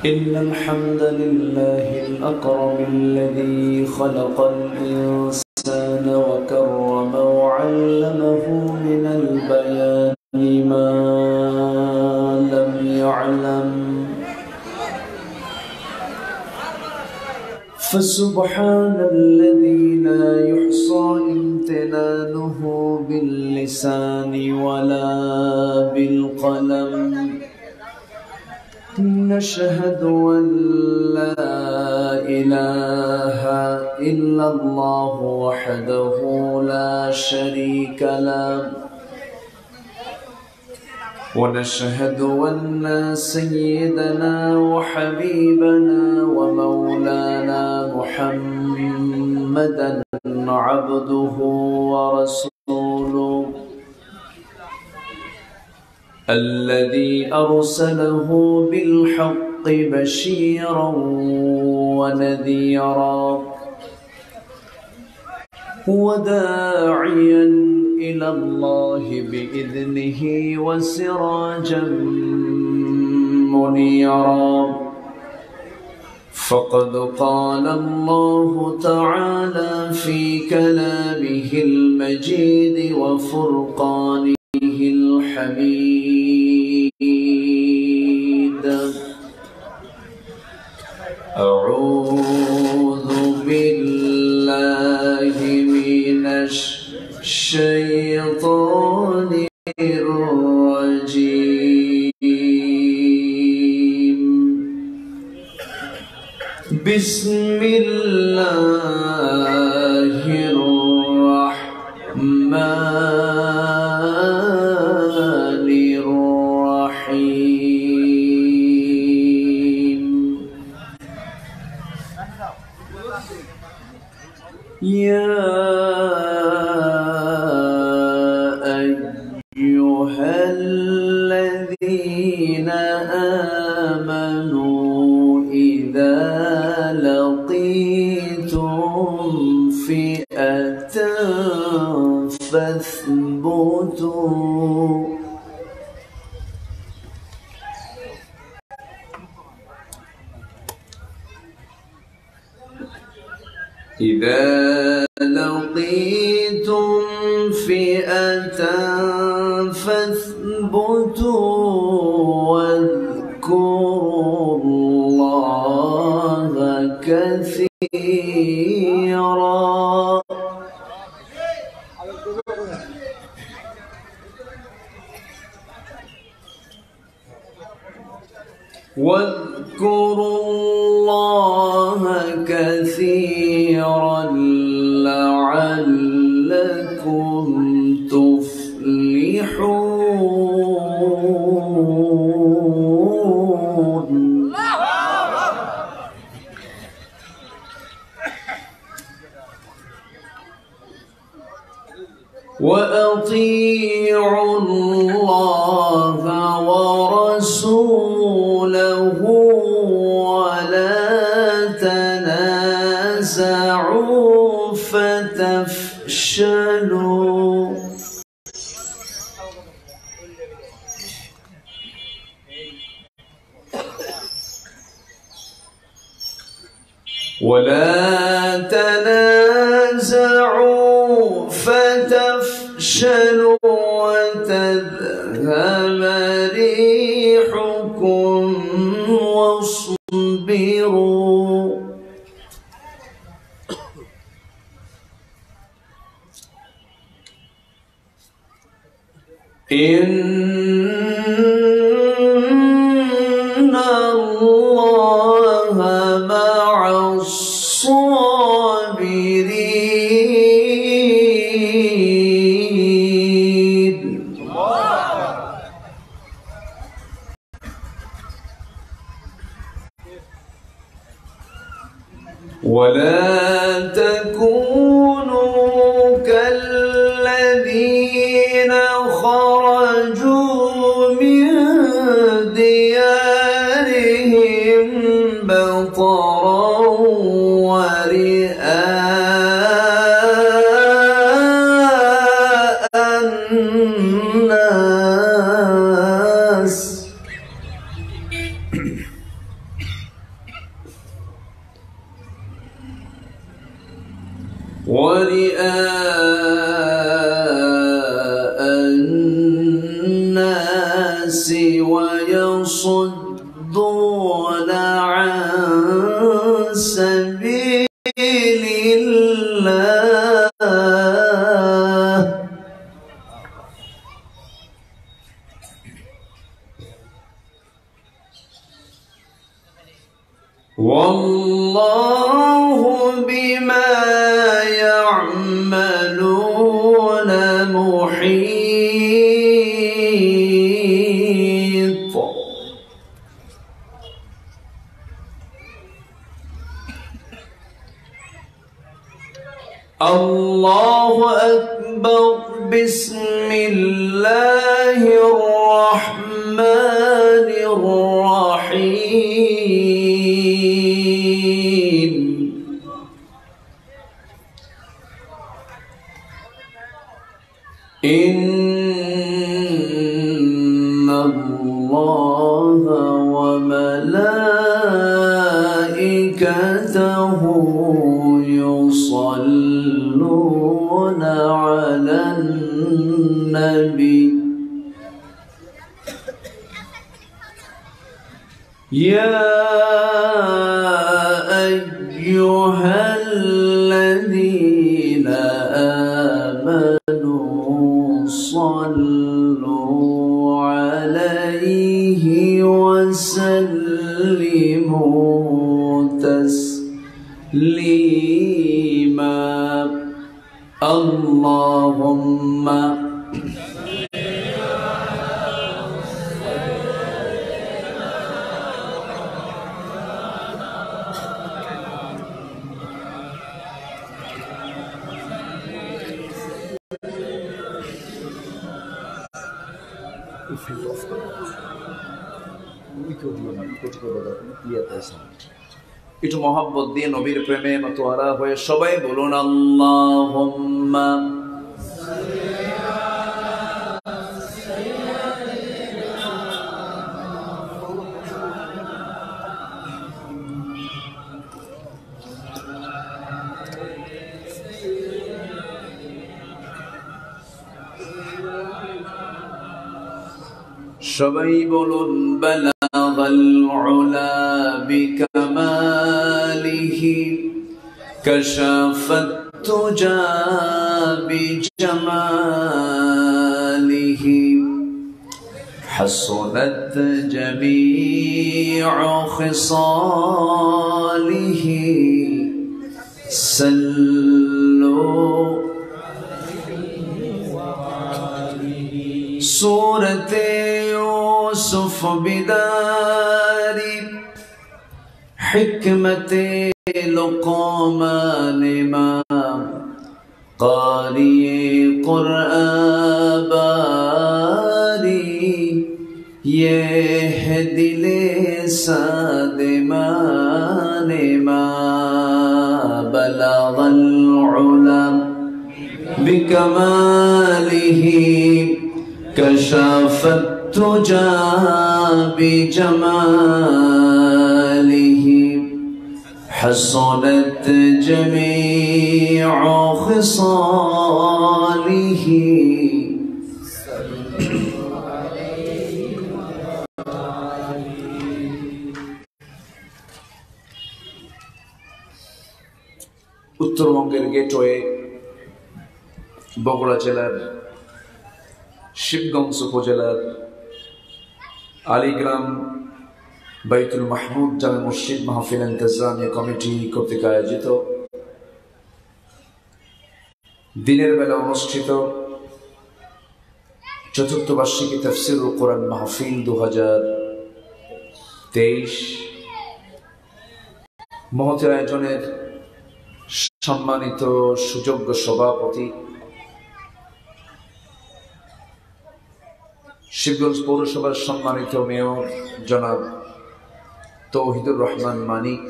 إن الحمد لله الأكرم الذي خلق الإنسان وكرم وعلمه من البيان ما لم يعلم، فسبحان الذي لا يحصى امتنانه باللسان ولا بالقلم. نشهد أن لا إله إلا الله وحده لا شريك له، ونشهد أن سيدنا وحبيبنا ومولانا محمدا عبده ورسوله الذي أرسله بالحق بشيرا ونذيرا وداعيا إلى الله بإذنه وسراجا منيرا. فقد قال الله تعالى في كلامه المجيد وفرقانه الحميد: أعوذ بالله من الشيطان الرجيم. بسم الله الرحمن الرحيم. يا أيها الذين آمنوا إذا لقيتم فئة فاثبتوا إذا لقيتم فئة فاثبتوا واذكروا الله كثيرا واذكروا الله كثيرا لعلكم تفلحون. وأطيعوا الله ورسوله ولا تنازعوا فتفشلوا وتذهب ريحكم واصبروا إن الله مع الصابرين. ولا تكونوا كالذين خرجوا من ديارهم بطرا ورئاء الناس الناس ويصدون عن سبيل الله والله بما يعملون محيط. الله أكبر. بسم الله الرحمن الرحيم. إن الله وملائكته يصلون على النبي يا أيها الذين آمنوا صلوا عليه وسلموا تسليما. اللهم একটু মহব্বত দিয়ে নবীর প্রেমে মতোয়ারা হয়ে সবাই বলুন আল্লাহুম্মা সবাই বলুন বালাগাল উলা বিকামালিহি কাশাফাত তুজা বিজামালিহি হাসনাত জামিউ খিসালিহি সাল্লু সূরতে يوسف بداري حكمة لقمان ما قارئ قرآن باري يهدي لسادمان ما بلغ العلا بكماله كشافت تجا بجماله حسنت جميع خصاله উত্তরবঙ্গের গেটওয়ে বগুড়া জেলার শিবগঞ্জ উপজেলার আলীগ্রাম বাইতুল মাহমুদ জামে মসজিদ মাহফিল ইন্তেজামিয়া কমিটি কর্তৃক আয়োজিত দিনের বেলা অনুষ্ঠিত চতুর্থ বার্ষিকী তাফসীরুল কোরআন মাহফিল 2023 মহৎ আয়োজনের সম্মানিত সুযোগ্য সভাপতি শিবগঞ্জ পৌরসভার সম্মানিত মেয়র জনাব তৌহিদুর রহমান মানিক,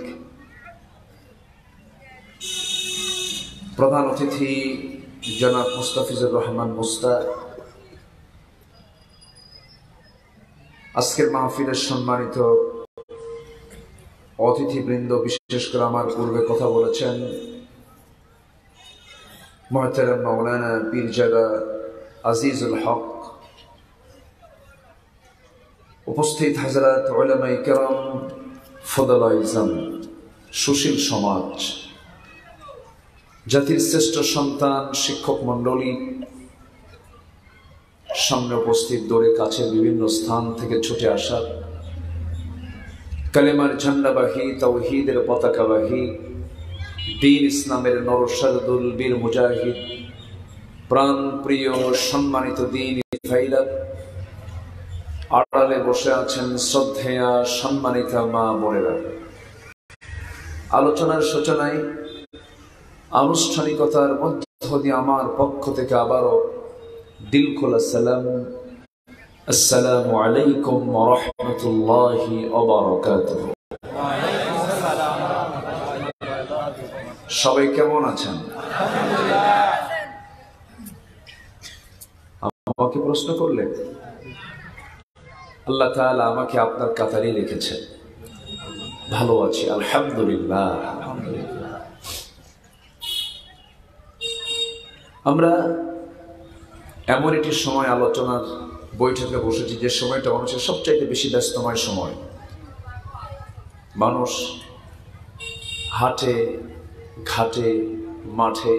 প্রধান অতিথি জনাব মুস্তাফিজুর রহমান মুস্তাক, আজকের মাহফিলের সম্মানিত অতিথিবৃন্দ, বিশেষ করে আমার পূর্বে কথা বলেছেন মুহতারাম মাওলানা পীরজাদা আজিজুল হক উপস্থিত হযরত উলামায়ে কেরাম, ফদলায়ে ইজম, সুশীল সমাজ, জাতির শ্রেষ্ঠ সন্তান, শিক্ষক মণ্ডলী, সামনে উপস্থিত দূরে কাছে বিভিন্ন স্থান থেকে ছুটে আসা কালেমার ঝান্ডাবাহী, তাওহীদের পতাকাবাহী, দ্বীন ইসলামের নরসাদুল বীর মুজাহিদ, প্রাণ প্রিয় সম্মানিত দ্বীন ভাইরা, আড়ালে বসে আছেন শ্রদ্ধেয়া সম্মানিতা মা বোনেরা। আলোচনার সূচনায় আনুষ্ঠানিকতার মধ্য দিয়ে আমার পক্ষ থেকে আবারও দিল খোলা সালাম, আসসালামু আলাইকুম ওয়া রাহমাতুল্লাহি ওয়া বারাকাতুহু। সবাই কেমন আছেন? আমাকে প্রশ্ন করলেন, আল্লাহ তাআলা আমাকে আপনার কাতারে রেখেছেন, ভালো আছি আলহামদুলিল্লাহ। আমরা এমন একটি সময় আলোচনার বৈঠকে বসেছি যে সময়টা মানুষের সবচাইতে বেশি ব্যস্তময় সময়। মানুষ হাটে ঘাটে মাঠে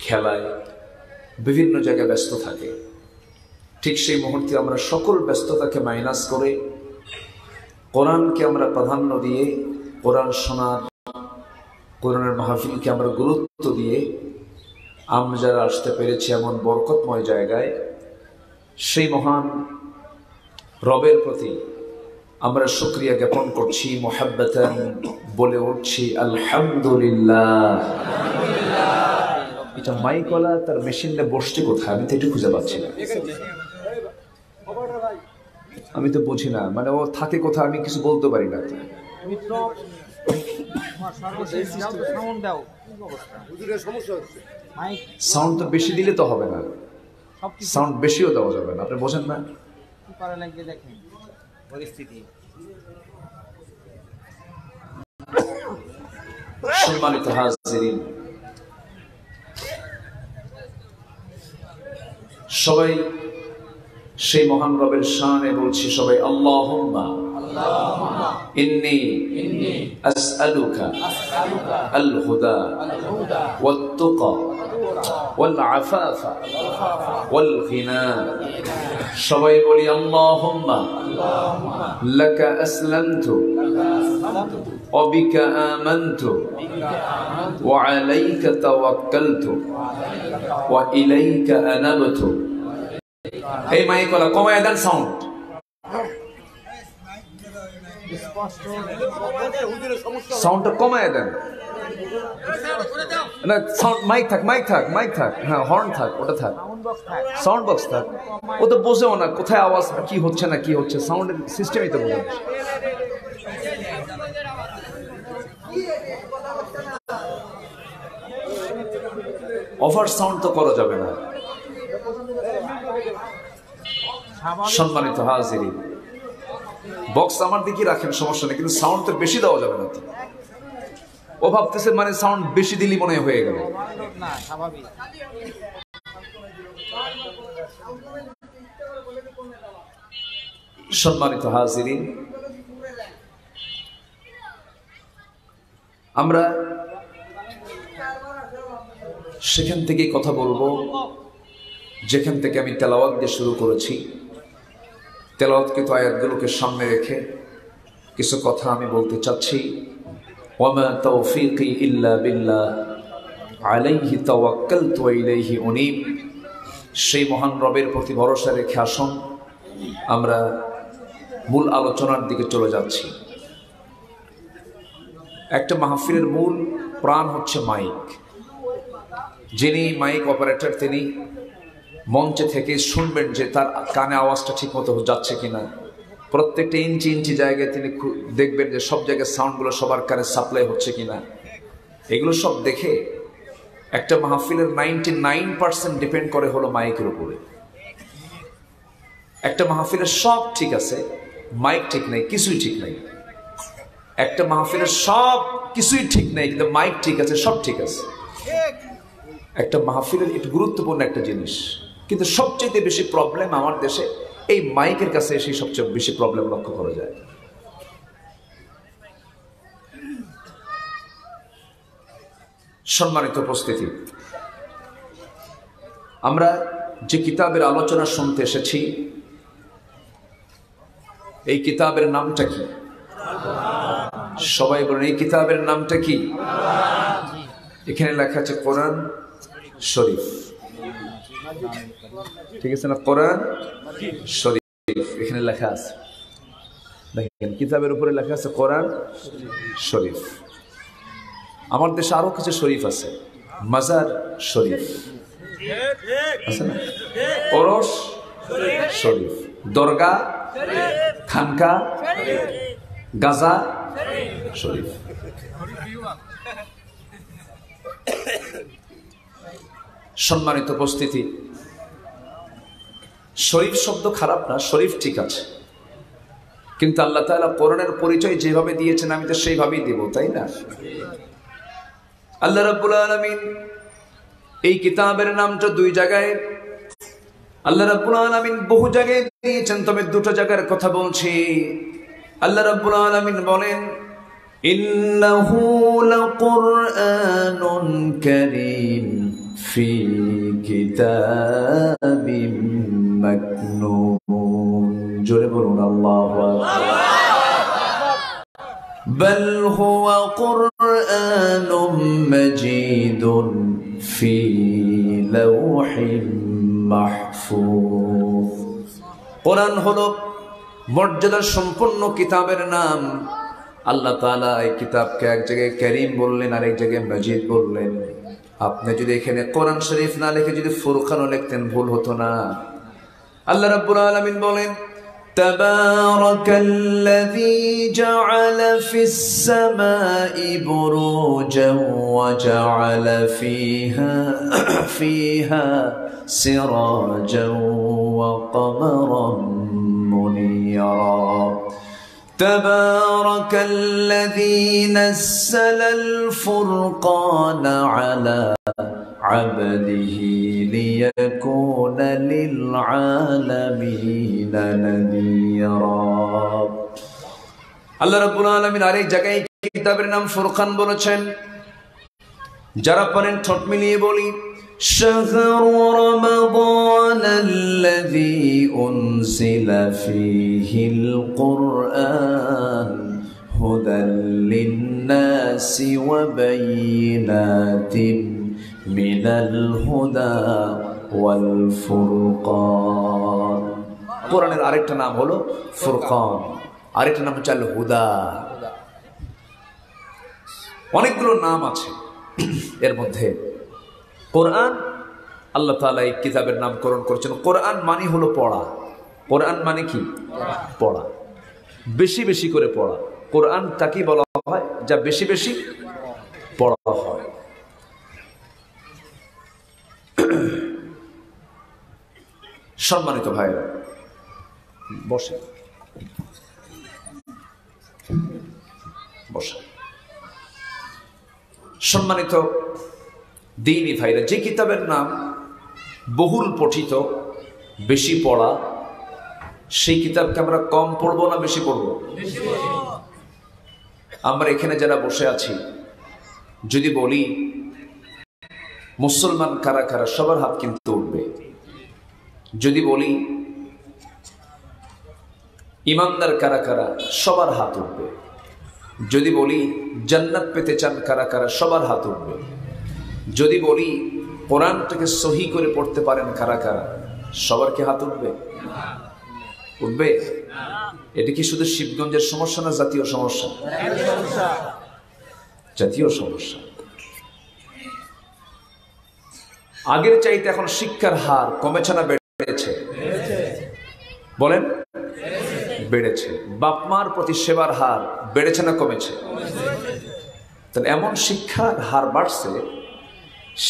খেলায় বিভিন্ন জায়গায় ব্যস্ত থাকে। ঠিক সেই মুহূর্তে আমরা সকল ব্যস্ততাকে মাইনাস করে কোরআনকে আমরা প্রাধান্য দিয়ে, কোরআন শোনার, কোরআনের মাহফিলকে আমরা গুরুত্ব দিয়ে আমরা যারা আসতে পেরেছি এমন বরকতময় জায়গায়, সেই মহান রবের প্রতি আমরা শুকরিয়া জ্ঞাপন করছি, মুহাব্বাতান বলে উঠছি আলহামদুলিল্লাহ। এটা মাইকওয়ালা তার মেশিনটা বসছে কোথায় আমি তো একটু খুঁজে পাচ্ছি না, আমি তো বুঝি না, মানে ও থাকে কোথায় আমি কিছু বলতে পারি না। সাউন্ড তো বেশি দিলে তো হবে না, সাউন্ড বেশিও দেওয়া যাবে না, আপনি বোঝেন না? সম্মানিত হাজিরিন, সবাই সেই মহান রবের শানে বলছি সবাই আল্লাহুম্মা ইন্নী আসআলুকা আল হুদা ওয়াত তুকা ওয়াল আফাফা ওয়াল গিনা। সবাই বলি আল্লাহুম্মা লাকা আসলামতু ওয়া বিকা আমানতু ওয়া আলাইকা তাওয়াক্কালতু ওয়া ইলাইকা আনাবতু। এই মাইকওয়ালা কমায় দেন সাউন্ড, সাউন্ডটা কমায় দেন না। সাউন্ড মাইক থাক, মাইক থাক, মাইক থাক, হ্যাঁ হর্ন থাক, ওটা থাক, সাউন্ড বক্স থাক। ও তো বোঝেও না কোথায় আওয়াজ কি হচ্ছে না কি হচ্ছে, সাউন্ডের সিস্টেমই তো বোঝে। ওভার সাউন্ড তো করা যাবে না। সম্মানিত হাজিরিন, বক্স আমার দিকে রাখেন, সমস্যা নেই, কিন্তু সাউন্ড তো বেশি দেওয়া যাবে না। ও ভাবতেছে মানে সাউন্ড বেশি দিলি মনে হয়ে গেল। সম্মানিত হাজিরিন, আমরা সেখান থেকে কথা বলবো যেখান থেকে আমি তেলাওয়াত দিয়ে শুরু করেছি। তেলাওয়াতকৃত আয়াতগুলোকে সামনে রেখে কিছু কথা আমি বলতে চাচ্ছি। ওয়ামা তাওফীকি ইল্লা বিল্লাহ আলাইহি তাওয়াক্কালতু ওয়া ইলাইহি উনীব। সেই মহান রবের প্রতি ভরসা রেখে আসুন আমরা মূল আলোচনার দিকে চলে যাচ্ছি। একটা মাহফিলের মূল প্রাণ হচ্ছে মাইক। যিনি মাইক অপারেটর তিনি মঞ্চে থেকে শুনবেন যে তার কানে আওয়াজটা ঠিক মতো যাচ্ছে কিনা। প্রত্যেকটা ইঞ্চি ইঞ্চি জায়গায় তিনি দেখবেন যে সব জায়গায় সাউন্ডগুলো সবার কানে সাপ্লাই হচ্ছে কিনা। এগুলো সব দেখে একটা মাহফিলের 99% ডিপেন্ড করে হলো মাইকের উপরে। একটা মাহফিলের সব ঠিক আছে, মাইক ঠিক নাই, কিছুই ঠিক নাই। একটা মাহফিলের সব কিছুই ঠিক নাই, কিন্তু মাইক ঠিক আছে, সব ঠিক আছে। একটা মাহফিলের একটু গুরুত্বপূর্ণ একটা জিনিস, কিন্তু সবচেয়ে বেশি প্রবলেম আমার দেশে এই মাইকের কাছে এসে সবচেয়ে বেশি প্রবলেম লক্ষ্য করা যায়। সম্মানিত উপস্থিতি, আমরা যে কিতাবের আলোচনা শুনতে এসেছি, এই কিতাবের নামটা কি? সবাই বলেন, এই কিতাবের নামটা কি? এখানে লেখা আছে কোরআন শরীফ, ঠিক আছে না? কোরআন শরীফ এখানে লেখা আছে, দেখেন কিতাবের উপরে লেখা আছে কোরআন শরীফ। আমার দেশে আরো কিছু শরীফ আছে, মাজার শরীফ আছে না, ওরস শরীফ, দরগা, খানকা, গাজা শরীফ। সম্মানিত উপস্থিতি, শরীফ শব্দ খারাপ না, শরীফ ঠিক আছে, কিন্তু আল্লাহ তাআলা কোরআনের পরিচয় যেভাবে দিয়েছেন আমি তো সেইভাবেই দেব, তাই না? আল্লাহ রাব্বুল আলামিন এই কিতাবের নামটা দুই জায়গায়, আল্লাহ রাব্বুল আলামিন বহু জায়গায় দিয়েছেন, তবে দুটো জায়গার কথা বলছি। আল্লাহ রাব্বুল আলামিন বলেন, ইন্নাহু লাকুরআনুন কারীম ফি কিতাবিম মাকনুন। জোরে বলুন আল্লাহু আকবার। বাল হুয়া কুরআনুম মাজিদুন ফি লাওহিম মাহফুজ। কোরআন হলো মর্যাদা সম্পন্ন কিতাবের নাম। আল্লাহ তাআলা এই কিতাবকে এক জায়গায় কারীম বললেন, আর এক জায়গায় মাজিদ বললেন। আপনি যদি এখানে কোরআন শরীফ না লিখে যদি ফুরকানও লিখতেন ভুল হতো না। আল্লাহ রাব্বুল আলামিন বলেন, তাবারাকাল্লাযী জাআলা ফিস সামাই বুরুজান ওয়া জাআলা ফিহা সিরাজান ওয়া কমারান মুনিরা। تبارك الذي نزل الفرقان على عبده ليكون للعالمين نذيرا। আল্লাহ রাব্বুল আলামিন আরেক জায়গায় কিতাবের নাম ফুরকান বলেছেন। যারা পড়েন ঠোঁট মিলিয়ে বলি, شهر رمضان الذي أنزل فيه القرآن هدى للناس وبينات من الهدى والفرقان। কোরআনের আরেকটা নাম হলো ফুরকান, আরেকটা নাম হচ্ছে আল হুদা। অনেকগুলো নাম আছে এর মধ্যে। কোরআন আল্লাহ তাআলা এই কিতাবের নামকরণ করেছেন। কোরআন মানে হলো পড়া। কোরআন মানে কি? পড়া, বেশি বেশি করে পড়া। কোরআন তাকে বলা হয় যা বেশি বেশি পড়া হয়। সম্মানিত ভাইরা, বসে বসে। সম্মানিত দ্বীনি ভাইরা, যে কিতাবের নাম বহুল পঠিত, বেশি পড়া, সেই কিতাবকে আমরা কম পড়বো না বেশি পড়বো? আমরা এখানে যারা বসে আছি যদি বলি মুসলমান কারা কারা, সবার হাত কিন্তু উঠবে। যদি বলি ইমানদার কারা কারা, সবার হাত উঠবে। যদি বলি জান্নাত পেতে চান কারা কারা, সবার হাত উঠবে। যদি বলি কোরআনটাকে সহি করে পড়তে পারেন কারা কারা, সবার কি হাত উঠবে? উঠবে? এটা কি শুধু শিবগঞ্জের সমস্যা না জাতীয় সমস্যা? জাতীয় সমস্যা। আগের চাইতে এখন শিক্ষার হার কমেছে না বেড়েছে? বলেন, বেড়েছে। বাপ মার প্রতি সেবার হার বেড়েছে না কমেছে? তাহলে এমন শিক্ষার হার বাড়ছে,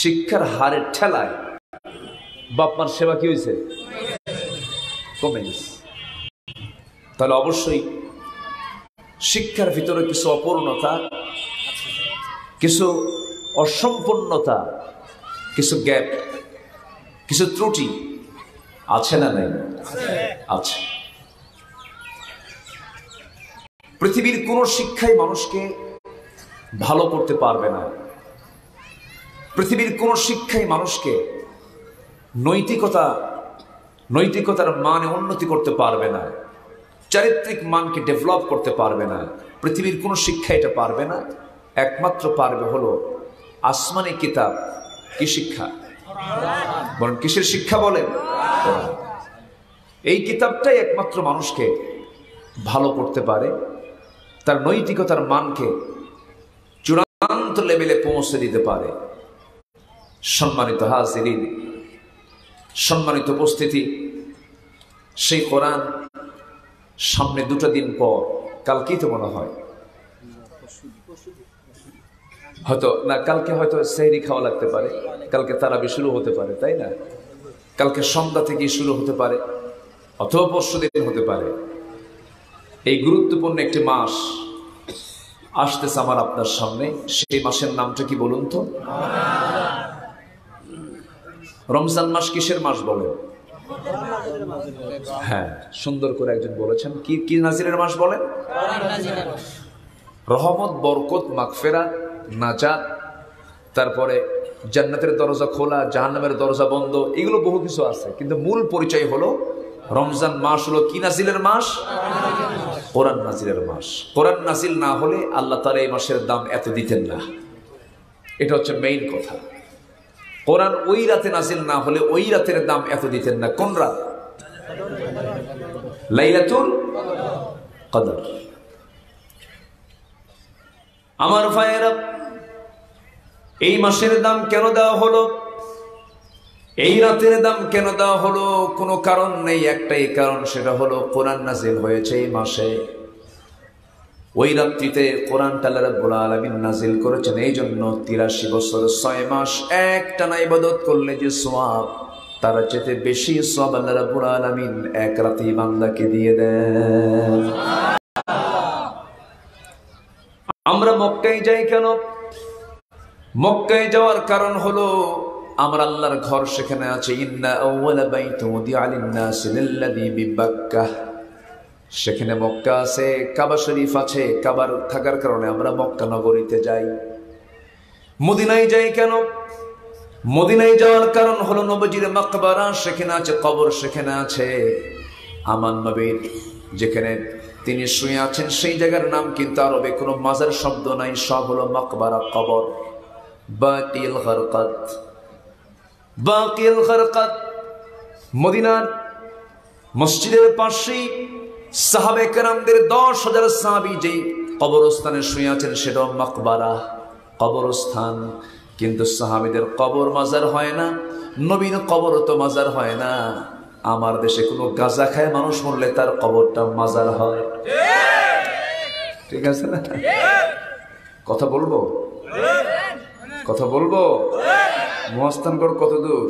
শিক্ষার হারের ঠেলায় বাপ মার সেবা কি হয়েছে? কমে গেছে। তাহলে অবশ্যই শিক্ষার ভিতরে কিছু অপূর্ণতা, কিছু অসম্পূর্ণতা, কিছু গ্যাপ, কিছু ত্রুটি আছে না নাই? আছে। পৃথিবীর কোন শিক্ষাই মানুষকে ভালো করতে পারবে না। পৃথিবীর কোন শিক্ষাই মানুষকে নৈতিকতার মানে উন্নতি করতে পারবে না, চারিত্রিক মানকে ডেভেলপ করতে পারবে না। পৃথিবীর কোন শিক্ষা এটা পারবে না। একমাত্র পারবে হলো আসমানি কিতাব। কি শিক্ষা বলেন? কিসের শিক্ষা বলেন? এই কিতাবটাই একমাত্র মানুষকে ভালো করতে পারে, তার নৈতিকতার মানকে চূড়ান্ত লেভেলে পৌঁছে দিতে পারে। সম্মানিত হাজিরিন, সম্মানিত উপস্থিতি, সেই কোরআন সামনে 2টা দিন পর, কালকেই তো মনে হয়, হয়তো না কালকে হয়তো সেহরি খাওয়া লাগতে পারে, কালকে তারাবি শুরু হতে পারে, তাই না? কালকে সন্ধ্যা থেকেই শুরু হতে পারে, অথবা পরশুদিন হতে পারে। এই গুরুত্বপূর্ণ একটি মাস আসতেছে আমার আপনার সামনে। সেই মাসের নামটা কি বলুন তো? রমজান মাস কিসের মাস বলেন? হ্যাঁ, সুন্দর করে একজন বলেছেন। কি কি নাজিরের মাস বলেন? রহমত, বরকত, মাগফিরাত, নাজাত, তারপরে জান্নাতের দরজা খোলা, জাহান্নামের দরজা বন্ধ, এগুলো বহু কিছু আছে, কিন্তু মূল পরিচয় হলো রমজান মাস হলো কি নাজিলের মাস? কোরআন নাজিলের মাস। কোরআন নাজিল না হলে আল্লাহ তাআলা এই মাসের দাম এত দিতেন না। এটা হচ্ছে মেইন কথা। কোরআন ওই রাতে নাজিল না হলে ওই রাতের দাম এত দিতেন না। কোন রাত? লাইলাতুল কদর। আমার ভাইয়েরা, এই মাসের দাম কেন দেওয়া হলো, এই রাতের দাম কেন দেওয়া হলো? কোনো কারণ নেই, একটাই কারণ, সেটা হলো কোরআন নাজিল হয়েছে এই মাসে। ওই রাত্রিতে কোরআনটা আল্লাহ রাব্বুল আলামিন নাজিল করেছেন। এই জন্য 83 বছর 6 মাস একটানা ইবাদত করলে যে সওয়াব, তার চেয়ে বেশি সওয়াব আল্লাহ রাব্বুল আলামিন এক রাতেই বান্দাকে দিয়ে দেন। আমরা মক্কায় যাই কেন? মক্কায় যাওয়ার কারণ হলো আমার আল্লাহর ঘর সেখানে আছে। ইন্না আউওয়ালা বাইতুন উদিআ লিন-নাসি লিল্লাযী বিবাক্কাহ। সেখানে মক্কা আছে, কাবা শরীফ আছে। কাবার থাকার কারণে আমরা মক্কা নগরীতে যাই। মদিনায় যাই কেন? মদিনায় যাওয়ার কারণ হলো নবীজির মাকবারা সেখানে আছে, কবর সেখানে আছে। আমার নবীর যেখানে তিনি শুয়ে আছেন সেই জায়গার নাম কিন্তু আরবে কোনো মাজার শব্দ নাই, সব হলো মাকবারা, কবর। বাকিল গারকাত, বাকিল গারকাত। মদিনার মসজিদের পাশেই সাহাবে কেরামদের 10,000 সাহাবী যেই কবরস্থানে শুয়ে আছেন সেটাও মাকবারা, কবরস্থান। কিন্তু সাহাবীদের কবর মাজার হয় না, নবীর কবর তো মাজার হয় না। আমার দেশে কোনো গাঁজা খায় মানুষ মরলে তার কবরটা মাজার হয়। ঠিক আছে না? কথা বলবো, কথা বলবো। মহাস্থানগড় কত দূর?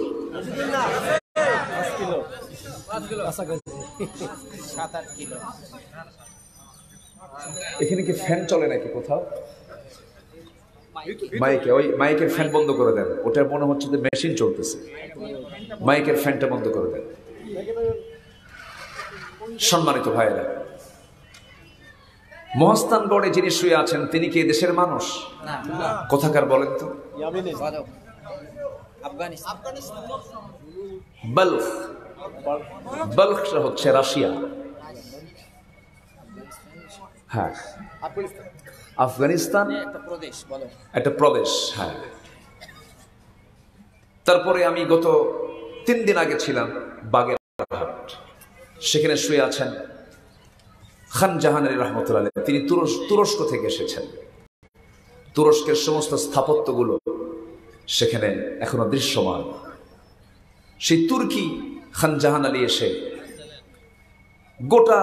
এখানে কি ফ্যান চলে নাকি কোথাও? মাইকে, ওই মাইকের ফ্যান বন্ধ করে দেন। ওটা মনে হচ্ছে যে মেশিন চলতেছে। মাইকের ফ্যানটা বন্ধ করে দেন। সম্মানিত ভাইয়েরা, মহাস্থানগড়ে যিনি শুয়ে আছেন তিনি কি দেশের মানুষ? কোথাকার বলেন তো? বাল্খ। বাল্খটা হচ্ছে রাশিয়া। হ্যাঁ, আফগানিস্তান একটা প্রদেশ। হ্যাঁ। তারপরে আমি গত 3 দিন আগে ছিলাম বাগেরহাট। সেখানে শুয়ে আছেন খান জাহান আলী রহমতুল্লাহ। তিনি তুরস্ক থেকে এসেছেন। তুরস্কের সমস্ত স্থাপত্যগুলো সেখানে এখনো দৃশ্যমান। সেই তুর্কি খান জাহান আলী এসে গোটা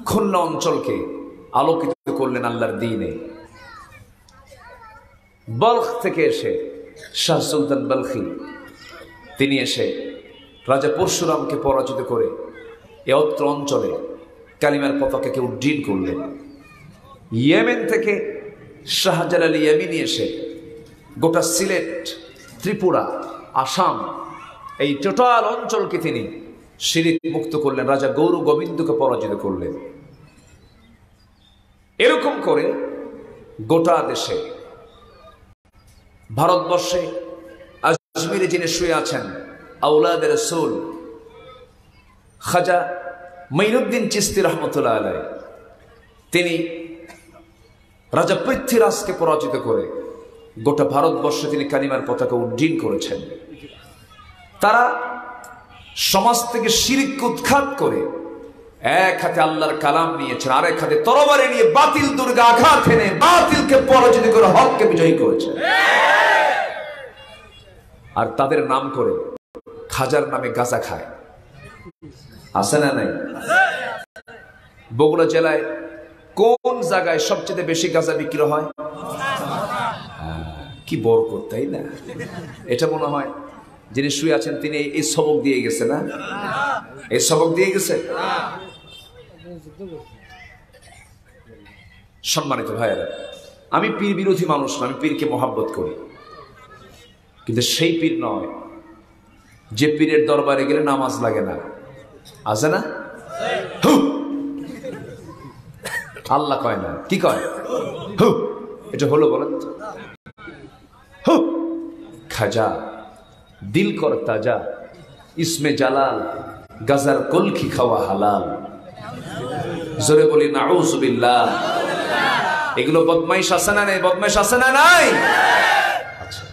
খুলনা অঞ্চলকে আলোকিত করলেন আল্লাহর দ্বীনে। বলখ থেকে এসে শাহ সুলতান বলখি তিনি এসে রাজা পরশুরামকে পরাজিত করে এ অত্র অঞ্চলে কালিমার পতাকাকে উড্ডীন করলেন। ইয়েমেন থেকে শাহজালাল ইয়ামিনী এসে গোটা সিলেট, ত্রিপুরা, আসাম এই টোটাল অঞ্চলকে তিনি শিরিক মুক্ত করলেন, রাজা গৌর গোবিন্দকে পরাজিত করলেন। এরকম করে গোটা দেশে, ভারতবর্ষে আজমিরে যিনি শুয়ে আছেন আওলাদ রাসূল খাজা মঈনুদ্দিন চিশতি রহমতুল্লাহ আলাইহি, তিনি রাজা পৃথ্বীরাজকে পরাজিত করে গোটা ভারতবর্ষে তিনি কালিমার পতাকা উড্ডীন করেছেন। তারা সমাজ থেকে শিরক উৎখাত করে এক হাতে আল্লাহর কালাম নিয়েছেন, আরেক হাতে তরবারি নিয়ে বাতিল দুর্গে আঘাত এনে বাতিলকে পরাজিত করে হককে বিজয়ী করেছেন। আর তাদের নাম করে খাজার নামে গাঁজা খায়, আছে না নাই? বগুড়া জেলায় কোন জায়গায় সবচেয়ে বেশি গাঁজা বিক্রি হয়? কি বরকত, তাই না? এটা মনে হয় যিনি শুয়ে আছেন তিনি এই সবক দিয়ে গেছে, না? এই সবক দিয়ে গেছে। সম্মানিত ভাইয়েরা, আমি পীর বিরোধী মানুষ না, আমি পীরকে মহাব্বত করি, কিন্তু সেই পীর নয় যে পীরের দরবারে গেলে নামাজ লাগে না, আছে না? আল্লাহ কয় না, কি কয়? এটা হলো বলেন তো? খাজা দিল কর তাজা, ইসমে জালাল, গাজার কলকি খাওয়া হালাল। জোরে বলি নাউজুবিল্লাহ। এগুলো বদমাইশ আছে না নাই? বদমাইশ আছে না নাই? আচ্ছা,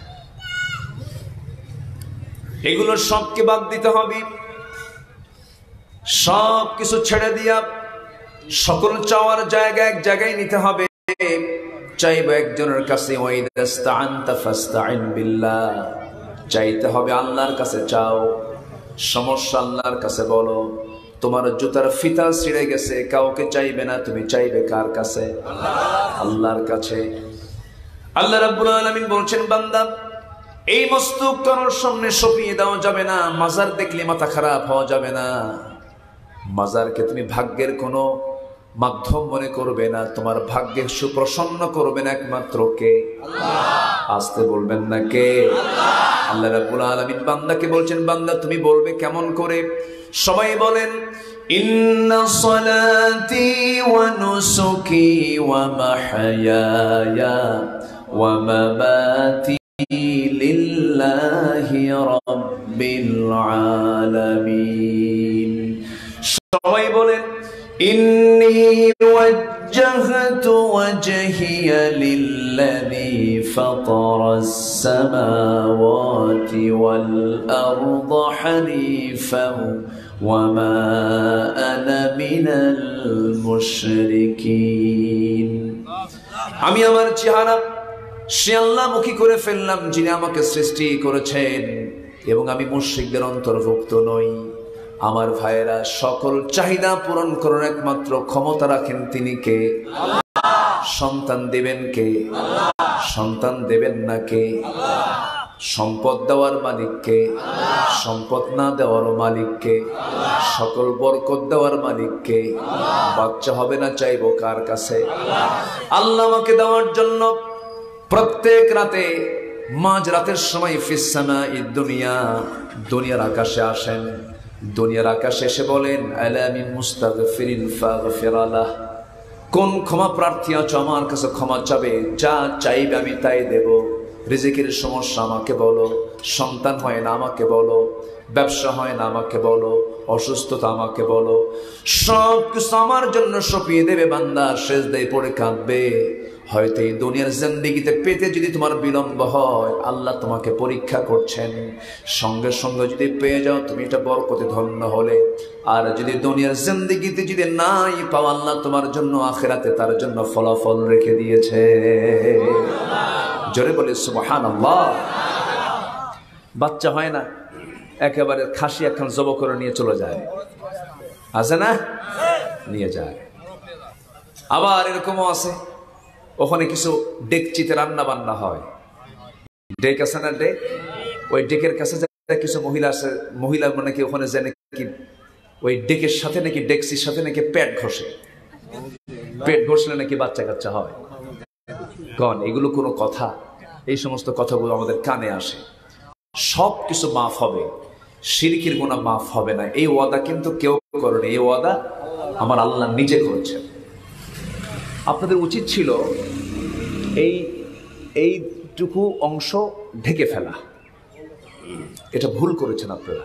এগুলো সবকে বাদ দিতে হবে, সব কিছু ছেড়ে দিয়া সকল চাওয়ার জায়গা এক জায়গায় নিতে হবে। চাইবো একজনের কাছে, ওয়াইদাস্তাআনতা ফাস্তাইন বিল্লাহ, চাইতে হবে আল্লাহর কাছে। চাও, সমস্যা আল্লাহর কাছে বলো। তোমার জুতার ফিতা ছিঁড়ে গেছে, কাউকে চাইবে না, তুমি চাইবে কার কাছে? আল্লাহর কাছে। আল্লাহ রাব্বুল আলামিন বলছেন, বান্দা এই মস্তক কারোর সামনে সঁপিয়ে দেওয়া যাবে না, মাজার দেখলে মাথা খারাপ হওয়া যাবে না, মাজারকে তুমি ভাগ্যের কোনো মাধ্যম মনে করবে না, তোমার ভাগ্যের সুপ্রসন্ন করবেন একমাত্র কে? আসতে বলবেন না কে? আল্লাহ রাব্বুল আলামিন বান্দাকে বলছেন, বান্দা তুমি বলবে কেমন করে? সবাই বলেন, ইন্না সলাতি ওয়া নুসুকি ওয়া মাহইয়ায়া ওয়া মামাতি লিল্লাহি রাব্বিল আলামিন। সবাই বলেন, ইন্নী ওয়াজ্জাহতু ওয়াজহিয়া লিল্লাযী ফাতারাস সামাওয়াতি ওয়াল আরদা হানিফান ওয়া মা আনা মিনাল মুশরিকিন। আমি আমার চেহারা সে আল্লাহমুখী করে ফেললাম যিনি আমাকে সৃষ্টি করেছেন, এবং আমি মুশরিকদের অন্তর্ভুক্ত নই। আমার ভাইয়েরা, সকল চাহিদা পূরণ করার একমাত্র ক্ষমতা রাখেন তিনি কে? সন্তান দেবেন কে? সন্তান দেবেন না কে? সম্পদ দেওয়ার মালিক কে? সম্পদ না দেওয়ার মালিক কে? সকল বরকত দেওয়ার মালিক কে? বাচ্চা হবে না চাইবো কার কাছে? আল্লাহ আমাকে দেওয়ার জন্য প্রত্যেক রাতে মাঝ রাতের সময় ফিসসামাইদ দুনিয়া, দুনিয়ার আকাশে আসেন। দুনিয়ার আকাশে এসে বলেন, আলা মিন মুস্তাগফিরিন ফাগফির লাহ, কোন ক্ষমা প্রার্থী আছো আমার কাছে ক্ষমা চাবে? যা চাইবে আমি তাই দেব। রিজিকের সমস্যা আমাকে বলো, সন্তান হয় না আমাকে বলো, ব্যবসা হয় না আমাকে বলো, অসুস্থতা আমাকে বলো, সব কিছু আমার জন্য সঁপিয়ে দেবে। বান্দা সেজদায় পড়ে কাঁদবে। হয়তো এই দুনিয়ার জিন্দেগিতে পেতে যদি তোমার বিলম্ব হয়, আল্লাহ তোমাকে পরীক্ষা করছেন। সঙ্গে সঙ্গে যদি পেয়ে যাও তুমি এটা বরকতে ধন্য হলে, আর যদি দুনিয়ার জিন্দেগিতে যদি নাই পাও, আল্লাহ তোমার জন্য আখিরাতে তার জন্য ফলাফল রেখে দিয়েছে। জোরে বলে সুবহানাল্লাহ। বাচ্চা হয় না, একেবারে খাসি একখান জব করে নিয়ে চলে যায়, আছে না? নিয়ে যায়। আবার এরকমও আছে, ওখানে কিছু ডেকচিতে রান্না বান্না হয়, ডেক আছে না, ডেক। ওই ডেকের কাছে কিছু মহিলা আছে, মহিলা মানে কি ওখানে যায় নাকি ওই ডেকের সাথে নাকি ডেকচির সাথে নাকি পেট ঘষে, পেট ঘষলে নাকি বাচ্চা কাচ্চা হয়। কন এগুলো কোনো কথা? এই সমস্ত কথাগুলো আমাদের কানে আসে। সব কিছু মাফ হবে, শিরকির গুনাহ মাফ হবে না, এই ওয়াদা কিন্তু কেউ করেনি, এই ওয়াদা আমার আল্লাহ নিজে করেছেন। আপনাদের উচিত ছিল এইটুকু অংশ ঢেকে ফেলা, এটা ভুল করেছেন আপনারা।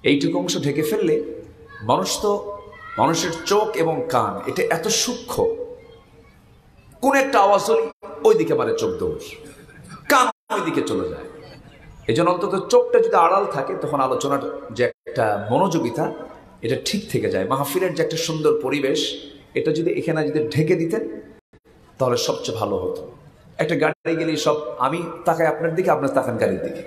এইটুকু অংশ ঢেকে ফেললে মানুষের চোখ এবং কান এটা এত সূক্ষ্ম, কোন একটা আওয়াজ হলে ওইদিকে মানে চোখ দৌড়, কান ওইদিকে চলে যায়। এই জন্য অন্তত চোখটা যদি আড়াল থাকে তখন আলোচনার যে একটা মনোযোগিতা এটা ঠিক থেকে যায়। মাহফিলের যে একটা সুন্দর পরিবেশ এটা যদি এখানে যদি ঢেকে দিতেন তাহলে সবচেয়ে ভালো হতো। একটা গাড়ি গেলে সব আমি তাকাই আপনার দিকে, আপনার তাকান গাড়ির দিকে,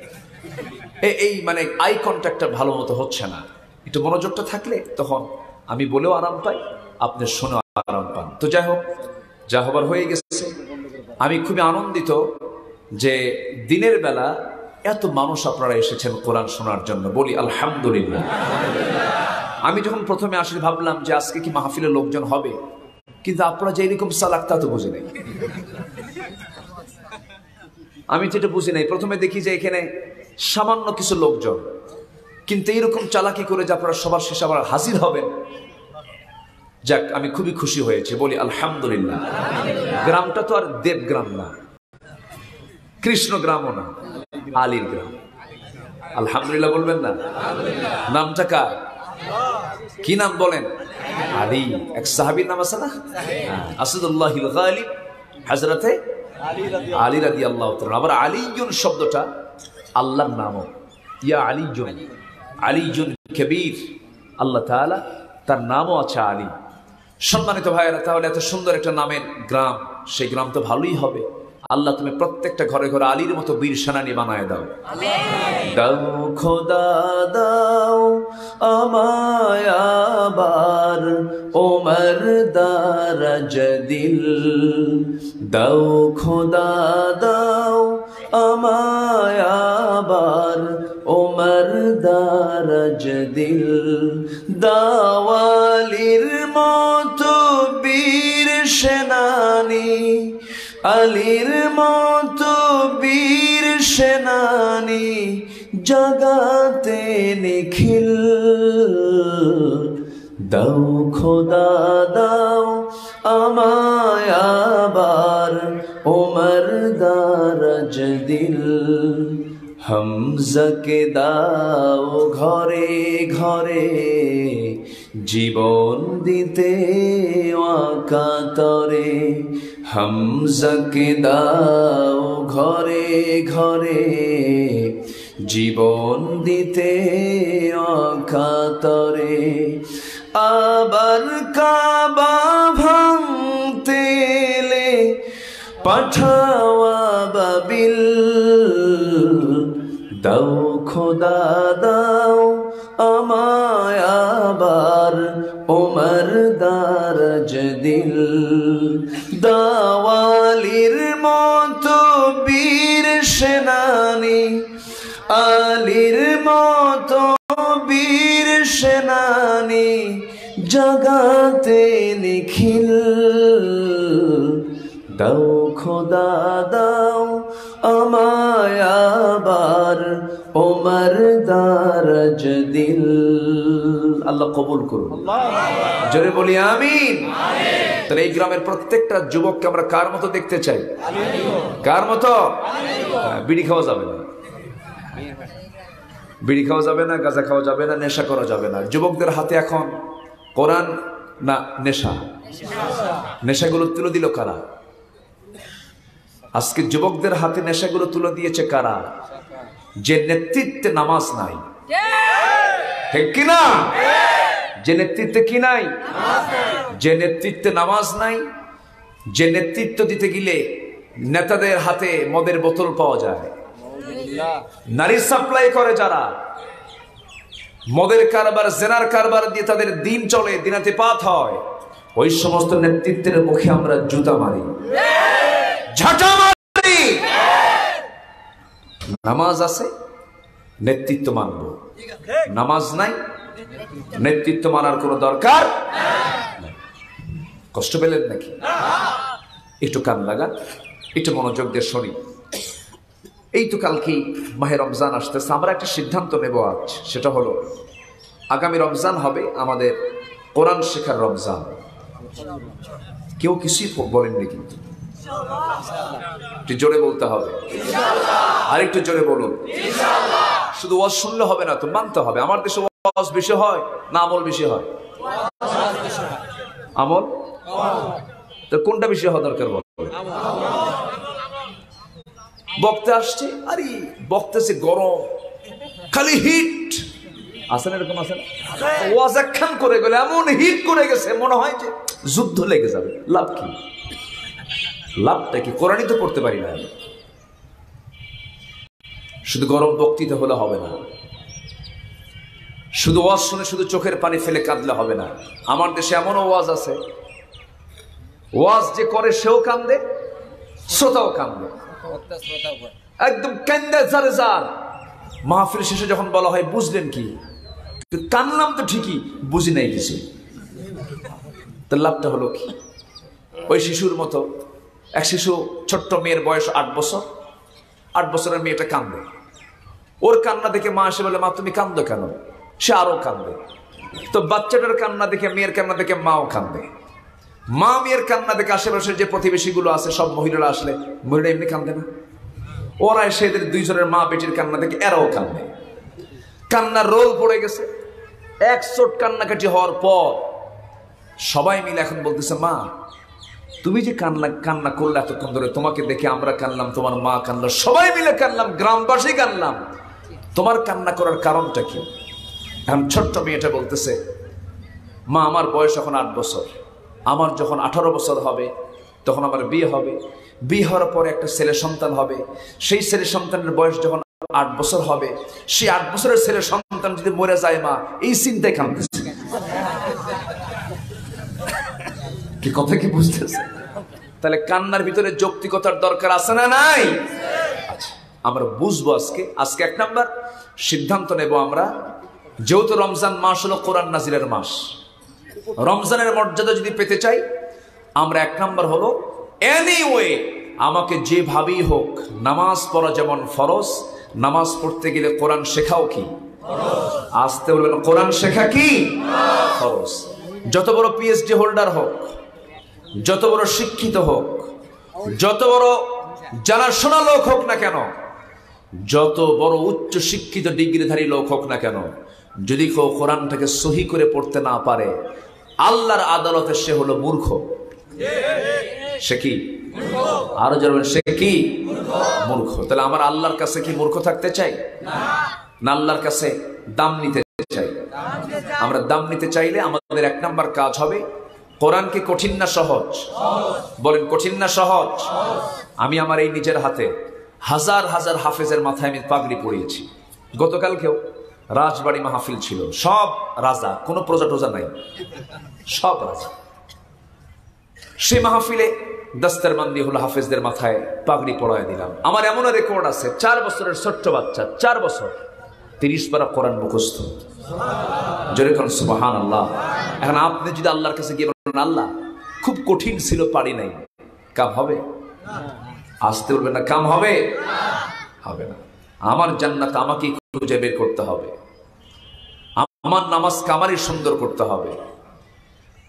এই মানে আই কন্ট্যাক্টটা ভালো মতো হচ্ছে না। একটু মনোযোগটা থাকলে তখন আমি বলেও আরাম পাই, আপনি শুনেও আরাম পান। তো যাই হোক, যা হবার হয়ে গেছে। আমি খুবই আনন্দিত যে দিনের বেলা এত মানুষ আপনারা এসেছেন কোরআন শোনার জন্য, বলি আলহামদুলিল্লাহ। আমি যখন প্রথমে আসলে ভাবলাম যে আজকে কি মাহফিলে লোকজন হবে, কিন্তু আপনারা যে এরকম চালাক তা তো বুঝি নাই। আমি যেটা বুঝি নাই, প্রথমে দেখি যে এখানে সামান্য কিছু লোকজন, কিন্তু এইরকম চালাকি করে যে আপনারা সবার শেষে আবার হাজির হবেন, যাক আমি খুবই খুশি হয়েছে, বলি আলহামদুলিল্লাহ। গ্রামটা তো আর দেবগ্রাম না, কৃষ্ণ গ্রামও না, আলীর গ্রাম। আলহামদুলিল্লাহ বলবেন না? নামটা কার? কি নাম বলেন? আলী। এক সাহাবীর নাম আছে না, আসাদুল্লাহিল গালিব, হযরতে আলী রাদিয়াল্লাহু তাআলা। আবার আলীয়ুন শব্দটা আল্লাহর নামও, ইয়া আলীয়ুন, আলীয়ুন কবীর, আল্লাহ তাআলা তার নামও আছে আলী। সম্মানিত ভাইয়েরা, তাহলে এত সুন্দর একটা নামের গ্রাম, সেই গ্রাম তো ভালোই হবে। আল্লাহ তুমি প্রত্যেকটা ঘরে ঘরে আলীর মতো বীর সেনানী বানায় দাও। দাও খোদা দাও আমায় আবার ওমর দারাজ দিল, দাও খোদা দাও আমায় আবার ওমর দারাজ দিল, দাওয়ালির মতো বীর সেনানী, আলীর মতো বীর সেনানী জগাতে নিখিল, দাও খোদা দাও আমায় আবার ওমর দারাজ দিল, হামজাকে দাও ঘরে ঘরে জীবন দিতে অকাতরে, হামজাকে দাও ঘরে ঘরে জীবন দিতে অকাতরে, আবার কাবা ভাঙতে এলে পাঠাও আবাবিল, দাও খোদা দাও আমায় আবার ওমর দারাজ দিল, দাওয়ালির মতো বীর সেনানী, আলীর মতো বীর সেনানী জগাতে নিখিল, দাও খোদা দাও আমায় আবার ওমর দারাজ দিল। আল্লাহ কবুল করুন, জোরে বলি আমিন। তাহলে এই গ্রামের প্রত্যেকটা যুবককে আমরা কার মতো দেখতে চাই? কার মতো? বিড়ি খাওয়া যাবে না, বিড়ি খাওয়া যাবে না, গাঁজা খাওয়া যাবে না, নেশা করা যাবে না। যুবকদের হাতে এখন কোরআন না নেশা, নেশাগুলো তুলে দিল কারা? আজকে যুবকদের হাতে নেশাগুলো তুলে দিয়েছে কারা? যে নেতৃত্বে নামাজ নাই, ঠিক কিনা? যে নেতৃত্বে কি নাই? যে নেতৃত্বে নামাজ নাই, যে নেতৃত্ব দিতে গেলে নেতাদের হাতে মদের বোতল পাওয়া যায়, নারী সাপ্লাই করে যারা, মদের কারবার জেনার কারবার দিয়ে তাদের দিন চলে, দিনাতিপাত হয়, ওই সমস্ত নেতৃত্বের মুখে আমরা জুতা মারি, ঝাঁটা মারি। নামাজ আছে, নেতৃত্ব মানব, নামাজ নাই, নেতৃত্ব মানার কোনো দরকার নাই। কষ্ট পেলেন নাকি? একটু কান লাগান, একটু মনোযোগ দিয়ে শুনি। এই তো কালকেই মাহে রমজান আসতেছে, আমরা একটা সিদ্ধান্ত নেব আজ, সেটা হলো আগামী রমজান হবে আমাদের কোরআন শেখার রমজান। কেউ কিছুই বলেননি, কিন্তু একটু জোরে বলতে হবে, আর একটু জোরে বলুন। শুধু ওয়াজ শুনলে হবে না, তো মানতে হবে। আমার দেশে ওয়াজ বেশি হয় না আমল বেশি হয়? আমল। তো কোনটা বেশি হওয়া দরকার বল? বক্তা আসছে, আরে বক্তেছে গরম, খালি হিট। আসেন এরকম আসেন, ওয়াজ একখান করে গেলে এমন হিট করে গেছে মনে হয় যে যুদ্ধ লেগে যাবে। লাভ কি? লাভটা কি? কোরআনই তো পড়তে পারি না। শুধু গরম বক্তৃতা হলে হবে না, শুধু ওয়াজ শুনে শুধু চোখের পানি ফেলে কাঁদলে হবে না। আমার দেশে এমনও ওয়াজ আছে, ওয়াজ যে করে সেও কান্দে, শ্রোতাও কান্দে, একদম কান্দে জারে জার। মাহফিল শেষে যখন বলা হয় বুঝলেন কি, কানলাম তো ঠিকই, বুঝি নাই কিছু। তার লাভটা হলো কি? ওই শিশুর মতো এক শিশু, ছোট্ট মেয়ের বয়স 8 বছর, 8 বছরের মেয়েটা কান্দে। ওর কান্না দেখে মা এসে বলে, মা তুমি কান্দো কেন? সে আরো কান্দে। তো বাচ্চাটার কান্না দেখে, মেয়ের কান্না দেখে মাও কান্দে। মা মেয়ের কান্না দেখে আশেপাশের যে প্রতিবেশীগুলো আছে সব মহিলারা আসলে, মহিলা এমনি কান্দে না, ওরা এসে এদের দুইজনের মা বেটির কান্না দেখে এরাও কান্দে। কান্নার রোল পড়ে গেছে। এক চোট কান্নাকাটি হওয়ার পর সবাই মিলে এখন বলতেছে, মা তুমি যে কান্না করলে এতক্ষণ ধরে, তোমাকে দেখে আমরা কানলাম, তোমার মা কানলো, সবাই মিলে কানলাম, গ্রামবাসী কানলাম, তোমার কান্না করার কারণটা কি? এখন ছোট্ট মেয়েটা বলতেছে, মা আমার বয়স এখন 8 বছর, আমার যখন 18 বছর হবে তখন আমার বিয়ে হবে, বিয়ে হওয়ার পরে একটা ছেলে সন্তান হবে, সেই ছেলে সন্তানের বয়স যখন 8 বছর হবে, সেই 8 বছরের ছেলে সন্তান যদি মরে যায় মা, এই চিন্তায় কাঁদতেছে। কি কথা কি বুঝতেছে? তাহলে কান্নার ভিতরে যৌক্তিকতার দরকার আছে না নাই? আচ্ছা, আমরা বুঝবো আজকে। আজকে 1 নাম্বার সিদ্ধান্ত নেব আমরা, যেহেতু রমজান মাস হলো কোরআন নাজিলের মাস, রমজানের মর্যাদা যদি পেতে চাই আমরা 1 নাম্বার হলো এনিওয়ে আমাকে যেভাবেই হোক নামাজ পড়া যেমন ফরজ, নামাজ পড়তে গেলে কোরআন শেখাও কি আসতে বলবেন, কোরআন শেখা কি ফরজ। যত বড় পিএইচডি হোল্ডার হোক, যত বড় শিক্ষিত হোক, যত বড় জানাশোনা লোক হোক না কেন, যত বড় উচ্চ শিক্ষিত ডিগ্রিধারী লোক হোক না কেন, যদি কেউ কোরআনটাকে সহি করে পড়তে না পারে, আল্লাহর আদালতে সে হলো মূর্খ। সে কি? আরো জানবেন, সে কি? মূর্খ। তাহলে আমার আল্লাহর কাছে কি মূর্খ থাকতে চাই না আল্লাহর কাছে দাম নিতে চাই? আমরা দাম নিতে চাইলে আমাদের 1 নাম্বার কাজ হবে, কোরআন কি কঠিন না সহজ? বলেন, কঠিন না সহজ? আমি আমার এই নিজের হাতে হাজার হাজার হাফেজের মাথায় আমি পাগড়ি পরিয়েছি। গতকালকেও রাজবাড়ি মাহফিল ছিল, সব রাজা, কোনো প্রজা টোজা নাই, সব রাজা। সেই মাহফিলে দস্তরবন্দি হলো, হাফেজদের মাথায় পাগড়ি পরায় দিলাম। আমার এমনও রেকর্ড আছে, 4 বছরের ছোট্ট বাচ্চা, 4 বছর, 30 পারা কোরআন মুখস্থ। জোরে কোন সুবহানাল্লাহ। এখন আপনি যদি আল্লাহর কাছে গিয়ে বলেন, আল্লাহ খুব কঠিন ছিল, পারি নাই, কাম হবে? আসতে বলবেন না, কাম হবে? হবে না। আমার জান্নাত আমাকেই খুঁজে বের করতে হবে, আমার নামাজ আমারই সুন্দর করতে হবে।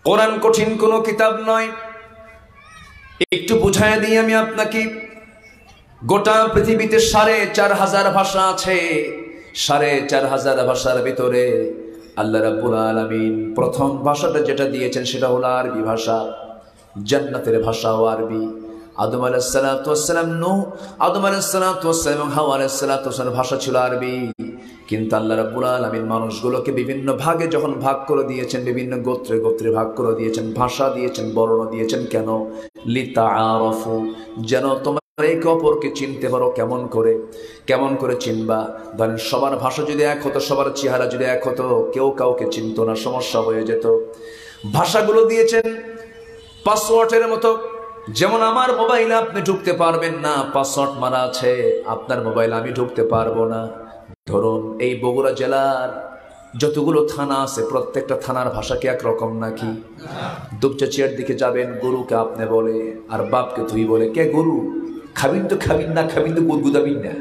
কোরআন কঠিন কোনো কিতাব নয়। একটু বুঝায় দিই আমি আপনাকে, গোটা পৃথিবীতে 4,500 ভাষা আছে। 4,500 ভাষার ভিতরে আল্লাহ রাব্বুল আলামিন প্রথম ভাষাটা যেটা দিয়েছেন সেটা হলো আরবি ভাষা। জান্নাতের ভাষাও আরবি। আদম আলাইহিস সালাতু ওয়াস সালাম, নূহ, আদম আলাইহিস সালাতু ওয়াস সালাম এবং হাওয়া আলাইহিস সালাতু ওয়াস সালাম ভাষা ছিল আরবি। কিন্তু আল্লাহ রাব্বুল আলামিন মানুষগুলোকে বিভিন্ন ভাগে যখন ভাগ করে দিয়েছেন, বিভিন্ন গোত্রে গোত্রে ভাগ করে দিয়েছেন, ভাষা দিয়েছেন, বর্ণ দিয়েছেন, কেন? লিতাআরাফু, যেন তোমরা একে অপরকে চিনতে পারো। কেমন করে চিনবা? ধরেন সবার ভাষা যদি এক হতো, সবার চেহারা যদি এক হতো, কেউ কাউকে চিনতো না, সমস্যা হয়ে যেত। ভাষাগুলো দিয়েছেন পাসওয়ার্ডের মতো। যেমন আমার মোবাইলে আপনি ঢুকতে পারবেন না, পাসওয়ার্ড মারা আছে, আপনার মোবাইলে আমি ঢুকতে পারবো না। ধরুন এই বগুড়া জেলার যতগুলো থানা আছে, প্রত্যেকটা থানার ভাষা কি একরকম নাকি? দুপচাচিয়ার দিকে যাবেন, গরুকে আপনি বলে আর বাপকে তুই বলে। কে গরু? খাবিন তো খাবিন না, খাবিন তো গুদগুদাবিন না।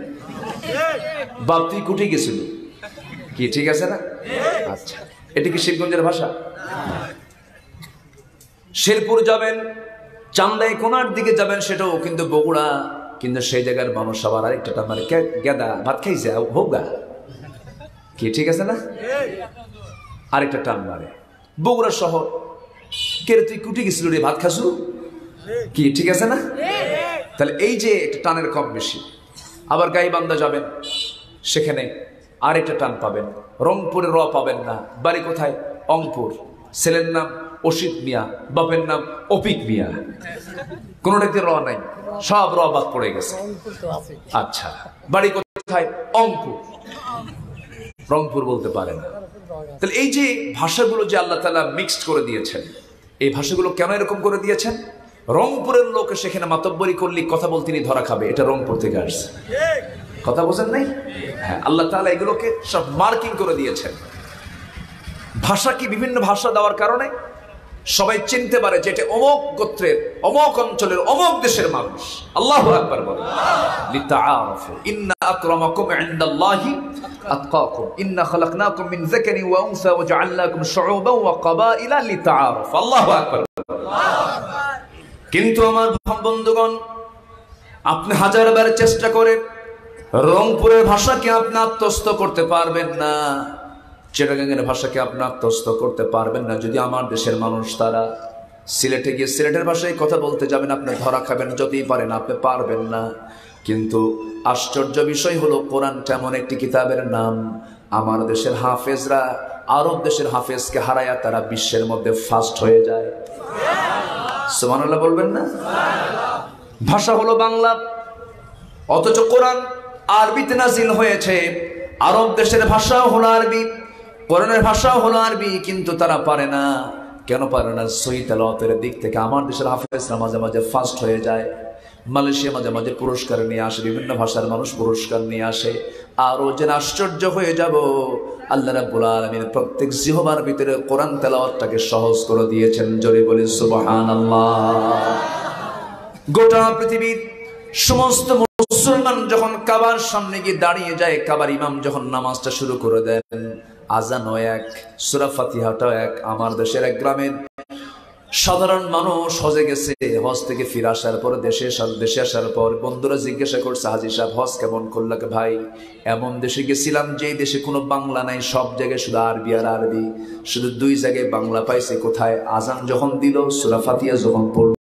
বাপ তুই কুটি গেছিল কি, ঠিক আছে না? আচ্ছা, এটা কি শিবগঞ্জের ভাষা? শেরপুর যাবেন, চান্দাই কোনার দিকে যাবেন, সেটাও কিন্তু বগুড়া, কিন্তু সেই জায়গার মানুষ আবার আরেকটা টান মানে গেদা ভাত খাইছে হোক গা, কি ঠিক আছে না? আরেকটা টান মারে। বগুড়া শহর, কে রে তুই কুটি গেছিল রে, ভাত খাসু, কি ঠিক আছে না? তাহলে এই যে একটা টানের কম বেশি। আবার গাইবান্ধা যাবেন, সেখানে আরেকটা টান পাবেন। রংপুরে র পাবেন না। বাড়ি কোথায়? অংপুর। ছেলের নাম অসিত মিয়া, বাপের নাম অপিক মিয়া, কোনটাতে র নাই, সব র বাদ পড়ে গেছে। আচ্ছা, বাড়ি কোথায়? অংপুর। রংপুর বলতে পারে না। তাহলে এই যে ভাষাগুলো যে আল্লাহ তাআলা মিক্সড করে দিয়েছেন, এই ভাষাগুলো কেন এরকম করে দিয়েছেন? রংপুরের লোক সেখানে মাতব্বরি করলে কথা বলতে ধরা খাবে, এটা রংপুর থেকে আসছে। কথা বোঝেন নাই? হ্যাঁ, আল্লাহ তাআলা এগুলোকে সব মার্কিং করে দিয়েছেন। ভাষা কি বিভিন্ন ভাষা দেওয়ার কারণে সবাই চিনতে পারে যে এটা অমুক গোত্রের, অমুক অঞ্চলের, অমুক দেশের মানুষ। আল্লাহু আকবার বলেন। লিতাআরাফু ইন্না আকরামাকুম ইনদাল্লাহি আতকাকুম ইন্না খালাকনাকুম মিন যাকারিন ওয়া উনসা ওয়া জাআলনাকুম শুউবান ওয়া ক্বাবাইলা লিতাআরাফু। আল্লাহু আকবার। কিন্তু আমার বন্ধুগণ, আপনি হাজারবার চেষ্টা করেন রংপুরের ভাষাকে আপনি আত্মস্থ করতে পারবেন না, চিটাগাংয়ের ভাষাকে আপনি আত্মস্থ করতে পারবেন না। যদি আমার দেশের মানুষ তারা সিলেটে গিয়ে সিলেটের ভাষায় কথা বলতে যাবেন, আপনি ধরা খাবেন, যতই পারেন আপনি পারবেন না। কিন্তু আশ্চর্য বিষয় হলো, কোরআনটা এমন একটি কিতাবের নাম, আমার দেশের হাফেজরা আরব দেশের হাফেজকে হারায়া তারা বিশ্বের মধ্যে ফার্স্ট হয়ে যায়। সুবহানাল্লাহ বলবেন না? ভাষা হলো বাংলা, অথচ কোরআন আরবিতে নাজিল হয়েছে। আরব দেশের ভাষাও হলো আরবি, কোরআনের ভাষাও হলো আরবি, কিন্তু তারা পারে না। কেন পারে না? সহিহ তেলাওয়াতের দিক থেকে আমার দেশের হাফেজরা মাঝে মাঝে ফার্স্ট হয়ে যায়। মালয়েশিয়া মাঝে মাঝে পুরস্কার নিয়ে আসে, বিভিন্ন ভাষার মানুষ পুরস্কার নিয়ে আসে। আরও যেন আশ্চর্য হয়ে যাব, আল্লাহ রাব্বুল আলামিন প্রত্যেক জিহবার ভিতরে কোরআন তেলাওয়াতটাকে সহজ করে দিয়েছেন। জোরে বলি সুবহানাল্লাহ। গোটা পৃথিবীর সমস্ত মুসলমান যখন কাবার সামনে গিয়ে দাঁড়িয়ে যায়, কাবার ইমাম যখন নামাজটা শুরু করে দেন, আজানও এক, সূরা ফাতিহাটাও এক। আমার দেশের এক গ্রামের সাধারণ মানুষ হজে গেছে, হজ থেকে ফিরে আসার পর দেশে আসার পর বন্ধুরা জিজ্ঞাসা করছে, হাজী সাহেব হজ কেমন করলাম? ভাই, এমন দেশে গেছিলাম যে দেশে কোনো বাংলা নাই, সব জায়গায় শুধু আরবি আর আরবি, শুধু দুই জায়গায় বাংলা পাইছে। কোথায়? আজান যখন দিল, সূরা ফাতিহা যখন পড়ল।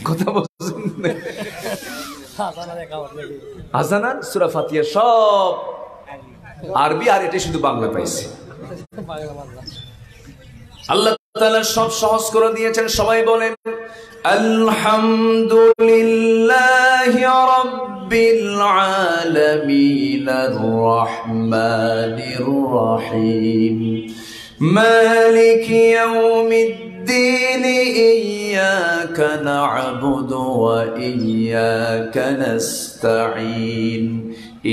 কথা বলছেন? আজান আর সূরা ফাতিহা সব আরবি, আর এটা শুধু বাংলা পাইছে। আল্লাহ তাআলা সব সহজ করে দিয়েছেন। সবাই বলেন আলহামদুলিল্লাহি রাব্বিল আলামিন আর রহমানির রহিম মালিকি ইয়াউমিদ্দিন ইয়্যাকা না'বুদু ওয়া ইয়্যাকা নাস্তাঈন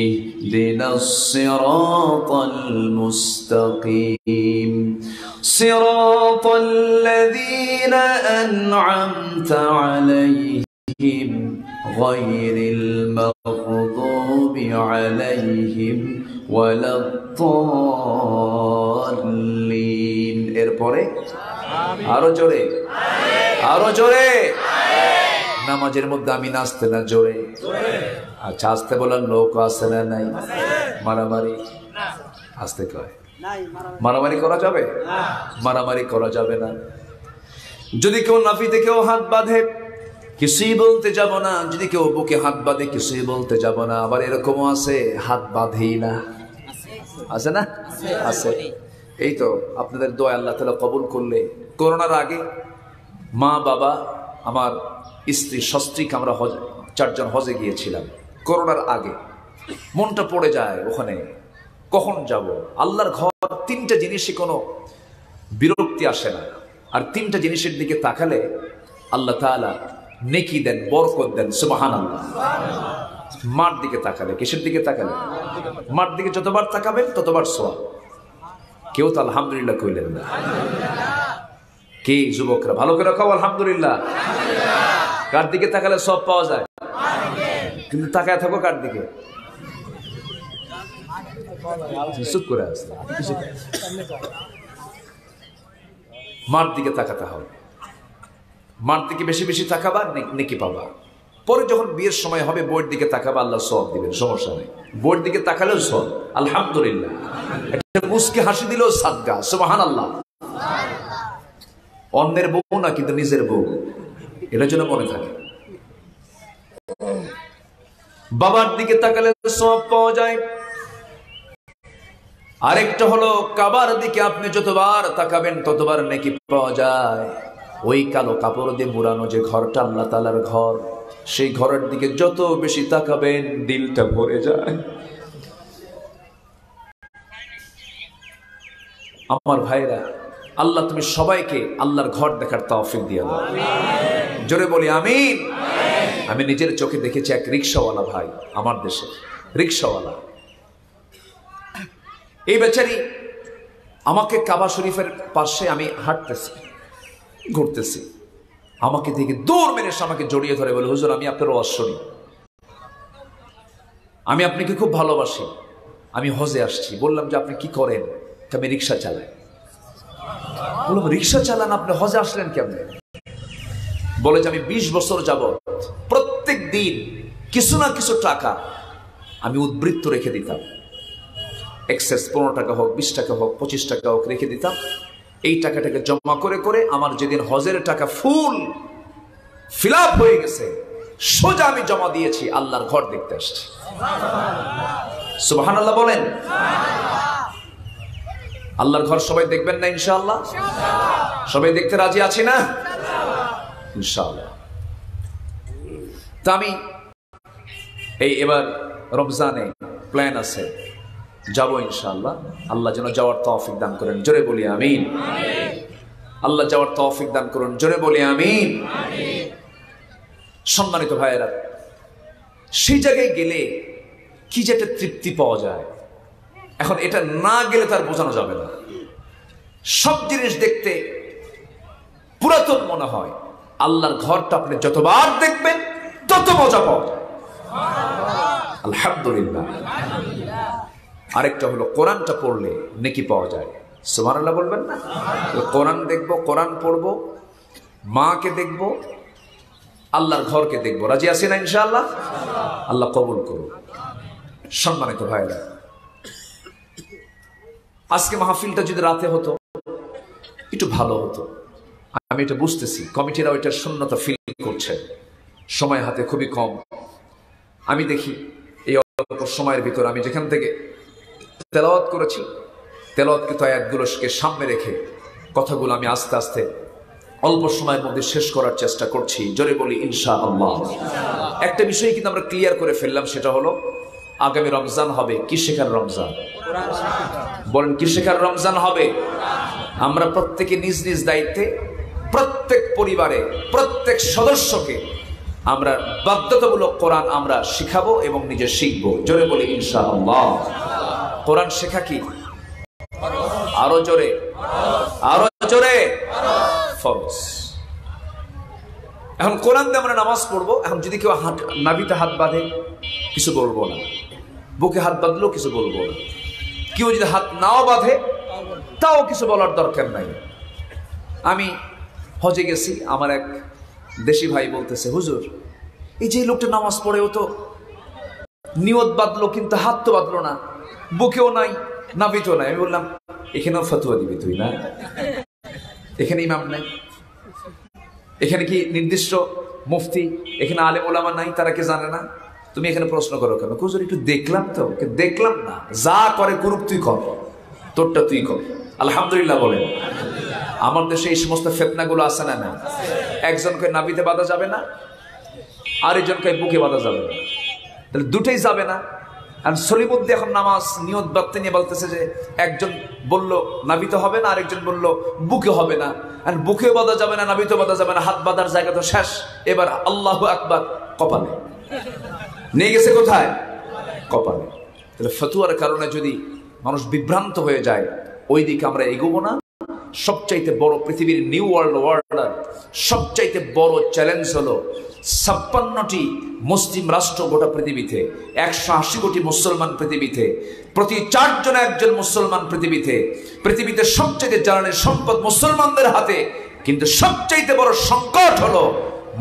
اهدنا الصراط المستقيم صراط الذين أنعمت عليهم غير المغضوب عليهم ولا الضالين এরপরে আরো জোরে, আরো জোরে। নামাজের মধ্যে আমি নাচতে না জোরে? আচ্ছা, আসতে বলার লোক আছে না নাই? মারামারি আসতে কয়, মারামারি করা যাবে? মারামারি করা যাবে না। যদি কেউ নাফিতে কেউ হাত বাঁধে, কিছুই বলতে যাব না। যদি কেউ বুকে হাত বাঁধে, কিছুই বলতে যাব না। আবার এরকমও আছে হাত বাঁধেই না, আছে না? আছে। এই তো আপনাদের দোয়া আল্লাহ তাআলা কবুল করলে। করোনার আগে মা বাবা আমার স্ত্রী সস্ত্রীক আমরা চারজন হজে গিয়েছিলাম। করোনার আগে মনটা পড়ে যায়, ওখানে কখন যাব। আল্লাহর ঘর, তিনটা জিনিসে কোনো বিরক্তি আসে না। আর তিনটা জিনিসের দিকে তাকালে আল্লাহ তাআলা নেকি দেন, বরকত দেন। সুবহানাল্লাহ। মার দিকে তাকালে, কিসের দিকে তাকালে? মার দিকে যতবার তাকাবেন ততবার সওয়াব। কেউ তো আলহামদুলিল্লাহ কইলেন না। কি যুবকরা ভালো করে খাও আলহামদুলিল্লাহ। কার দিকে তাকালে সব পাওয়া যায়? কিন্তু তাকায় থাকো কার দিকে? চুপ করে আসতে, মার দিকে তাকাতে হবে, মার দিকে বেশি বেশি তাকাবা, নেকি পাবা। পরে যখন বিয়ের সময় হবে বইয়ের দিকে তাকাবা, আল্লাহ সওয়াব দিবেন, সমস্যা নেই। বইয়ের দিকে তাকালেও সওয়াব, আলহামদুলিল্লাহ। মুস্কি হাসি দিলেও সাদকা, সুবহানাল্লাহ। অন্যের বউ না, কিন্তু নিজের বউ, এটার জন্য মনে থাকে। বাবার দিকে তাকালে সওয়াব পাওয়া যায়। আরেকটা হলো কাবার দিকে আপনি যতবার তাকাবেন ততবার নেকি পাওয়া যায়। ওই কালো কাপড় দিয়ে মুড়ানো যে ঘরটা আল্লাহ তাআলার ঘর, সেই ঘরের দিকে যত বেশি তাকাবেন দিলটা ভরে যায়। আমার ভাইরা, আল্লাহ তুমি সবাইকে আল্লাহর ঘর দেখার তৌফিক দিয়ে দাও, জোরে বলি আমিন। আমি নিজের চোখে দেখেছি এক রিকশাওয়ালা ভাই, আমার দেশে রিকশাওয়ালা, এই বেচারি আমাকে কাবা শরীফের পাশে আমি হাঁটতেছি, ঘুরতেছি, আমাকে দেখে দৌড় মেরে আমাকে জড়িয়ে ধরে বলে, হুজুর আমি আপনার ওয়াজ শুনি, আমি আপনাকে খুব ভালোবাসি, আমি হজে আসছি। বললাম যে আপনি কি করেন? আমি রিক্সা চালাই। বললাম রিক্সা চালান, আপনি হজে আসলেন কেমনে? বলে যে আমি 20 বছর যাবত প্রত্যেক দিন কিছু না কিছু টাকা আমি উদ্বৃত্ত রেখে দিতাম, এক্সেস 15 টাকা হোক, 20 টাকা হোক, 25 টাকা হোক, রেখে দিতাম। এই টাকাটাকে জমা করে করে আমার যেদিন হজের টাকা ফুল ফিল আপ হয়ে গেছে, সোজা আমি জমা দিয়েছি, আল্লাহর ঘর দেখতে আসছি। সুবহানাল্লাহ বলেন। আল্লাহর ঘর সবাই দেখবেন না ইনশাআল্লাহ? সবাই দেখতে রাজি আছি না ইনশাআল্লাহ? তা আমি এবার রমজানে প্ল্যান আছে, যাব ইনশাআল্লাহ। আল্লাহ যেন যাওয়ার তৌফিক দান করেন, জোরে বলি আমিন। আল্লাহ যাওয়ার তৌফিক দান করুন, জোরে বলি আমিন। সম্মানিত ভাইয়েরা, সেই জায়গায় গেলে কি যে একটা তৃপ্তি পাওয়া যায়, এখন এটা না গেলে তার বোঝানো যাবে না। সব জিনিস দেখতে পুরাতন মনে হয়, আল্লাহর ঘরটা আপনি যতবার দেখবেন তত মজা পাওয়া যায়, আলহামদুলিল্লাহ। আরেকটা হলো কোরআনটা পড়লে নেকি পাওয়া যায়, সুবহানাল্লাহ বলবেন না? কোরআন দেখবো, কোরআন পড়বো, মাকে দেখবো, আল্লাহর ঘরকে দেখবো, রাজি আছি না ইনশাআল্লাহ? আল্লাহ কবুল করুন। সম্মানিত ভাইরা, আজকে মাহফিলটা যদি রাতে হতো একটু ভালো হতো। আমি এটা বুঝতেছি, কমিটিরা ওইটার শূন্যতা ফিল করছে, সময় হাতে খুবই কম। আমি দেখি এই অল্প সময়ের ভিতর আমি যেখান থেকে তেলাওয়াত করেছি, তেলাওয়াতকৃত আয়াতগুলোকে সামনে রেখে কথাগুলো আমি আস্তে আস্তে অল্প সময়ের মধ্যে শেষ করার চেষ্টা করছি, জোরে বলি ইনশাআল্লাহ। একটা বিষয় কিন্তু আমরা ক্লিয়ার করে ফেললাম, সেটা হলো আগামী রমজান হবে কি শেখার রমজান? বলেন কি শেখার রমজান হবে? আমরা প্রত্যেকে নিজ নিজ দায়িত্বে, প্রত্যেক পরিবারে প্রত্যেক সদস্যকে আমরা বাধ্যতামূলক কোরআন আমরা শিখাবো এবং নিজে শিখবো, জোরে বলি ইনশাআল্লাহ। কোরআন শেখা কি? আরো জোরে, আরো জোরে, ফরজ। এখন কোরআন দিয়ে আমরা নামাজ পড়বো। এখন যদি কেউ নাভিতে হাত বাঁধে কিছু বলবো না, বুকে হাত বাঁধলেও কিছু বলবো না, কেউ যদি হাত নাও বাঁধে তাও কিছু বলার দরকার নাই। আমি হজে গেছি, আমার এক দেশি ভাই বলতেছে, হুজুর এই যে লোকটা নামাজ পড়ে ও তো নিয়ত বাঁধলো কিন্তু হাত তো বাঁধলো না, বুকেও নাই, নাভিতেও নাই। আমি বললাম এখানেও ফতোয়া দিবি তুই না? এখানে ইমাম নাই, এখানে কি নির্দিষ্ট মুফতি, এখানে আলেম ওলামা নাই, তারা কি জানে না? তুমি এখানে প্রশ্ন করো কেন? হুজুর একটু দেখলাম তো, দেখলাম না, যা করে করুক, তুই কর, তোরটা তুই কর। আলহামদুলিল্লাহ বলেন। আমার দেশে এই সমস্ত ফিতনাগুলো আছে না? না। একজনকে নাভিতে বাঁধা যাবে না, আরেকজনকে বুকে বাঁধা যাবে না, তাহলে দুটোই যাবে না। আর সলিমুদ্দি এখন নামাজ নিয়ত বাঁধতে নিয়ে বলতেছে যে একজন বলল নাভিতে হবে না, আরেকজন বলল বুকে হবে না, আর বুকেও বাঁধা যাবে না, নাভিতে বাঁধা যাবে না, হাত বাঁধার জায়গা তো শেষ। এবার আল্লাহু আকবার কপালে নিয়ে গেছে, কোথায়? কপালে। তাহলে ফতুয়ার কারণে যদি মানুষ বিভ্রান্ত হয়ে যায়, ওই দিকে আমরা এগোবো না, সবচাইতে বড় পৃথিবীর নিউ ওয়ার্ল্ড অর্ডার, সবচাইতে বড় চ্যালেঞ্জ হলো 56টি মুসলিম রাষ্ট্র গোটা পৃথিবীতে, 180 কোটি মুসলমান পৃথিবীতে, প্রতি 4 জনে একজন মুসলমান পৃথিবীতে। পৃথিবীতে সবচাইতে জ্বালানির সম্পদ মুসলমানদের হাতে, কিন্তু সবচাইতে বড় সংকট হলো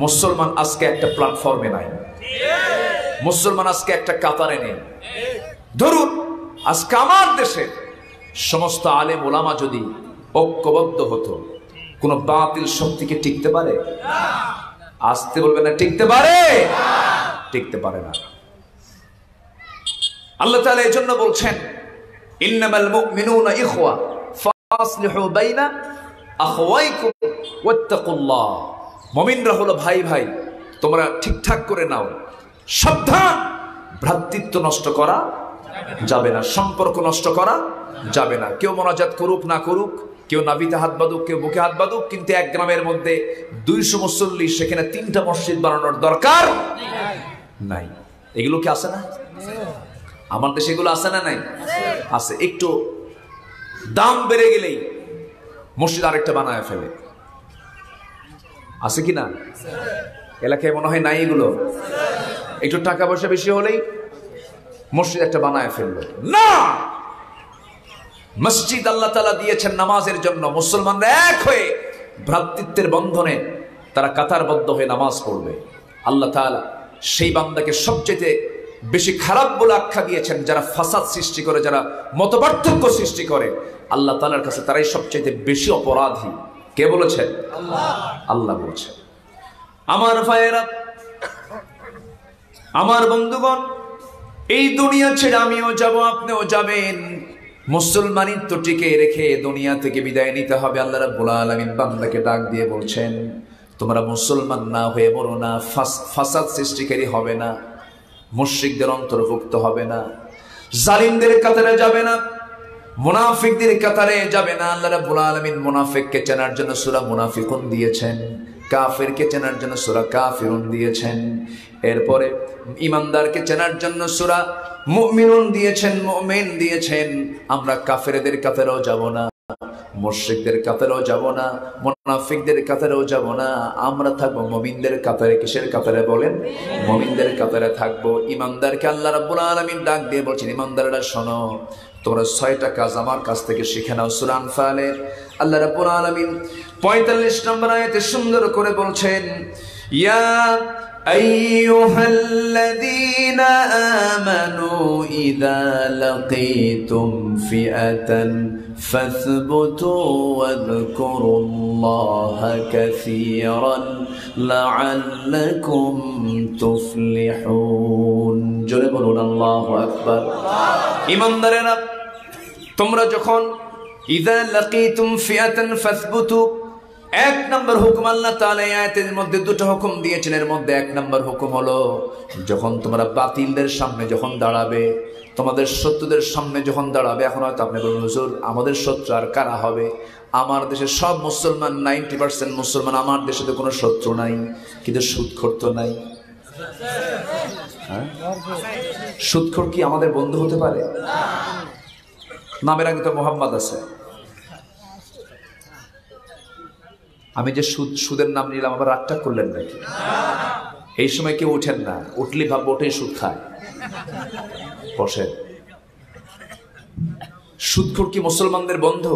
মুসলমান আজকে একটা প্ল্যাটফর্মে নাই, মুসলমান আজকে একটা কাতারে নেই। ধরুন আজকে আমার দেশে সমস্ত আলেম ওলামা যদি ঐক্যবদ্ধ হতো, কোন বাতিল শক্তিকে টিকতে পারে? আসতে বলবে না, টিকতে পারে? টিকতে পারে না। আল্লাহ তাআলা এজন্য বলছেন, ইন্নামাল মুমিনুনা ইখওয়া ফাসলিহু বাইনা আখওয়াইকুম ওয়াত্তাকুল্লাহ। মুমিনরা হলো ভাই ভাই, তোমরা ঠিকঠাক করে নাও। সাবধান, ভ্রাতৃত্ব নষ্ট করা যাবে না, সম্পর্ক নষ্ট করা যাবে না। কেউ মোনাজাত করুক না করুক, কেউ নাভিতে হাত বাঁধুক, কেউ বুকে হাত বাঁধুক, কিন্তু এক গ্রামের মধ্যে 200 মুসল্লি, সেখানে 3টা মসজিদ বানানোর দরকার নাই। এগুলো কি আছে না? আমার দেশে এগুলো আছে না? নাই, আছে। একটু দাম বেড়ে গেলেই মসজিদ আরেকটা বানায় ফেলে, আছে কি না? এলাকায় মনে হয় নাই এগুলো। একটু টাকা পয়সা বেশি হলেই মসজিদ একটা বানায় ফেললো না। মসজিদ আল্লাহ তাআলা দিয়েছেন নামাজের জন্য। মুসলমানরা এক হয়ে ভ্রাতৃত্বের বন্ধনে তারা কাতারবদ্ধ হয়ে নামাজ পড়বে। আল্লাহ তাআলা সেই বান্দাকে সবচেয়ে বেশি খারাপ বলে আখ্যা দিয়েছেন, যারা ফাসাদ সৃষ্টি করে, যারা মতপার্থক্য সৃষ্টি করে। আল্লাহ তাআলার কাছে তারাই সবচেয়ে বেশি অপরাধী। কে বলেছেন? আল্লাহ বলেছেন। আমার ভাইয়েরা, আমার বন্ধুগণ, এই দুনিয়া ছেড়ে আমিও যাব, আপনিও যাবেন। মুসলমানিত্ব টিকে রেখে দুনিয়া থেকে বিদায় নিতে হবে। আল্লাহ রাব্বুল আলামিন বান্দাকে ডাক দিয়ে বলছেন, তোমরা মুসলমান না হয়ে মরো না, ফাসাদ সৃষ্টিকারী হবে না, মুশরিকদের অন্তর্ভুক্ত হবে না, জালিমদের কাতারে যাবে না, মুনাফিকদের কাতারে যাবে না। আল্লাহ রাব্বুল আলামিন মুনাফিককে চেনার জন্য সূরা মুনাফিকুন দিয়েছেন, কাফেরকে চেনার জন্য সূরা কাফিরুন দিয়েছেন। এরপরে ইমানদারকে চেনার জন্য সূরা মুমিনুন দিয়েছেন, মুমিন দিয়েছেন। আমরা কাফেরদের কাতারেও যাব না, মুশরিকদের কাতারেও যাব না, মুনাফিকদের কাতারেও যাব না। আমরা থাকবো মুমিনদের কাতারে। কিসের কাতারে বলেন? মুমিনদের কাতারে থাকবো। ইমানদারকে আল্লাহ রাব্বুল আলামিন ডাক দিয়ে বলছেন, ইমানদাররা শোনো, তোমরা 6টা কাজ আমার কাছ থেকে শিখে নাও। সূরা আনফালে আল্লাহ রাব্বুল আলামিন 45 নম্বর আয়াতে সুন্দর করে বলছেন, ইয়া আইয়ুহাল্লাযীনা আমানু ইযা লাকীতুম ফিআতান ফাসবুতু ওয়াযকুরুল্লাহা কাসীরান লাআল্লাকুম তুফলিহুন। জোরে বলুন আল্লাহু আকবার। ঈমানদারেরা, তোমরা যখন ইযা লাকীতুম ফিআতান ফাসবুতু, 1 নম্বর হুকুম আল্লাহ তাআলা আয়াতের মধ্যে 2টা হুকুম দিয়েছেন। এর মধ্যে 1 নম্বর হুকুম হলো, যখন তোমরা বাতিলদের সামনে যখন দাঁড়াবে, তোমাদের শত্রুদের সামনে যখন দাঁড়াবে। এখন হয়তো আপনি বলুন, হুজুর আমাদের শত্রু আর কারা হবে? আমার দেশে সব মুসলমান, 90% মুসলমান। আমার দেশে তো কোনো শত্রু নাই, কিন্তু সুদখোর তো নাই। সুদখোর কি আমাদের বন্ধু হতে পারে? নামের আগে তো মোহাম্মদ আছে। আমি যে সুদের নাম নিলাম, আবার রাগটা করলেন নাকি? এই সময় কেউ উঠেন না, উঠলি ভাববো ওটাই সুদ খায়। বসেন। সুদখোর কি মুসলমানদের বন্ধু?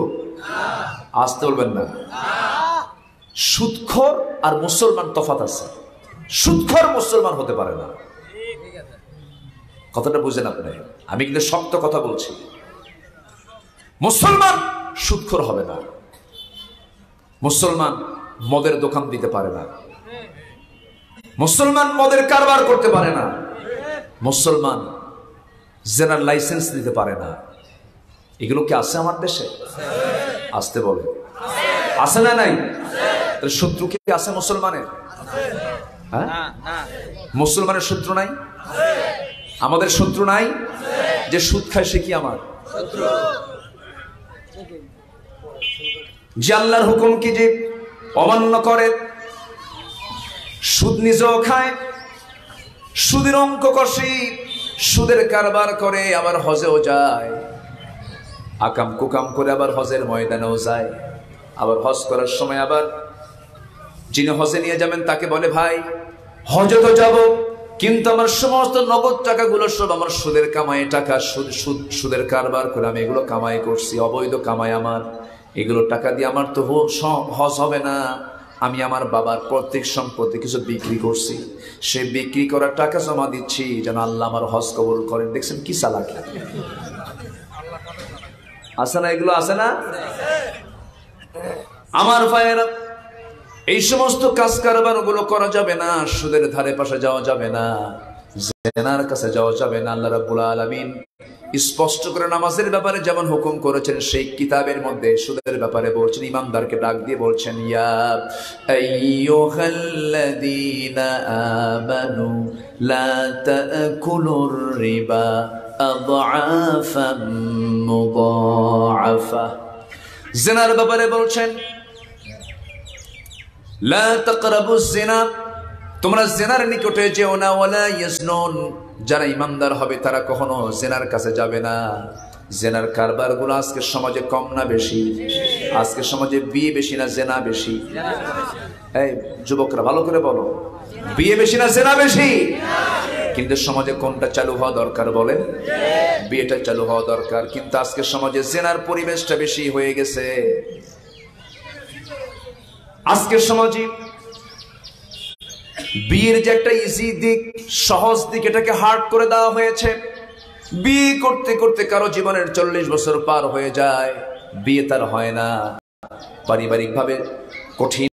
আসতে বলবেন না। সুদখোর আর মুসলমান তফাৎ আছে। সুদখোর মুসলমান হতে পারে না। কথাটা বুঝেন আপনি? আমি কিন্তু শক্ত কথা বলছি। মুসলমান সুদখোর হবে না। মুসলমান মদের দোকান দিতে পারে না। মুসলমান মদের কারবার করতে পারে না। মুসলমান জেনার লাইসেন্স দিতে পারে না। এগুলো কি আছে আমার দেশে? আসতে বলে আছে না? নাই। তাহলে শত্রু কি আছে মুসলমানের? হ্যাঁ, মুসলমানের শত্রু নাই? আমাদের শত্রু নাই? যে সুদ খায় সে কি আমার শত্রু? যে আল্লাহর হুকুম কি যে অমান্য করে, সুদ নিজেও খায়, সুদের অঙ্ক কষি, সুদের কারবার করে, আবার হজেও যায়, আকাম কুকাম করে আবার হজের ময়দানেও যায়, আবার হজ করার সময় আবার যিনি হজে নিয়ে যাবেন তাকে বলে, ভাই হজে তো যাব, কিন্তু আমার সমস্ত নগদ টাকাগুলো সব আমার সুদের কামাই টাকা, সুদের কারবার করে আমি এগুলো কামাই করছি, অবৈধ কামাই আমার, এগুলো টাকা দিয়ে আমার তো হজ হবে না। আমি আমার বাবার প্রত্যেক সম্পত্তি কিছু বিক্রি করছি, সে বিক্রি করার টাকা জমা দিচ্ছি যেন আল্লাহ আমার হজ কবুল করেন। দেখছেন কি চালাকি আছে না, এগুলো আছে না আমার ভাইয়েরা? এই সমস্ত কাজ কারবার ওগুলো করা যাবে না, সুদের ধারে পাশে যাওয়া যাবে না, জেনার কাছে যাওয়া যাবে না। আল্লাহ রাব্বুল আলামিন স্পষ্ট করে নামাজের ব্যাপারে যেমন হুকুম করেছেন, সেই কিতাবের মধ্যে সুদের ব্যাপারে বলছেন, ইমানদারকে ডাক দিয়ে বলছেন, ইয়া আইয়ুহাল্লাযীনা আমানু লা তাকুলুর রিবা আযআফাম মুদাআফা। জিনার ব্যাপারে বলছেন, লা তাকরাবুজ জিনা, তোমরা জিনার নিকটে যেও না, ওয়ালা ইয়াজনুন, যারা ইমানদার হবে তারা কখনো জিনার কাছে যাবে না। জিনার কারবারগুলো আজকের সমাজে কম না বেশি? আজকের সমাজে বিয়ে বেশি না জিনা বেশি? এই যুবকরা ভালো করে বলো, বিয়ে বেশি না জিনা বেশি? কিন্তু সমাজে কোনটা চালু হওয়া দরকার বলেন? বিয়েটা চালু হওয়া দরকার, কিন্তু আজকের সমাজে জিনার পরিবেশটা বেশি হয়ে গেছে। আজকের সমাজে বিয়ের যে একটা ইজি দিক, সহজ দিক, এটাকে হার্ড করে দেওয়া হয়েছে। বিয়ে করতে করতে কারো জীবনের 40 বছর পার হয়ে যায়, বিয়ে তার হয় না, পারিবারিক ভাবে কঠিন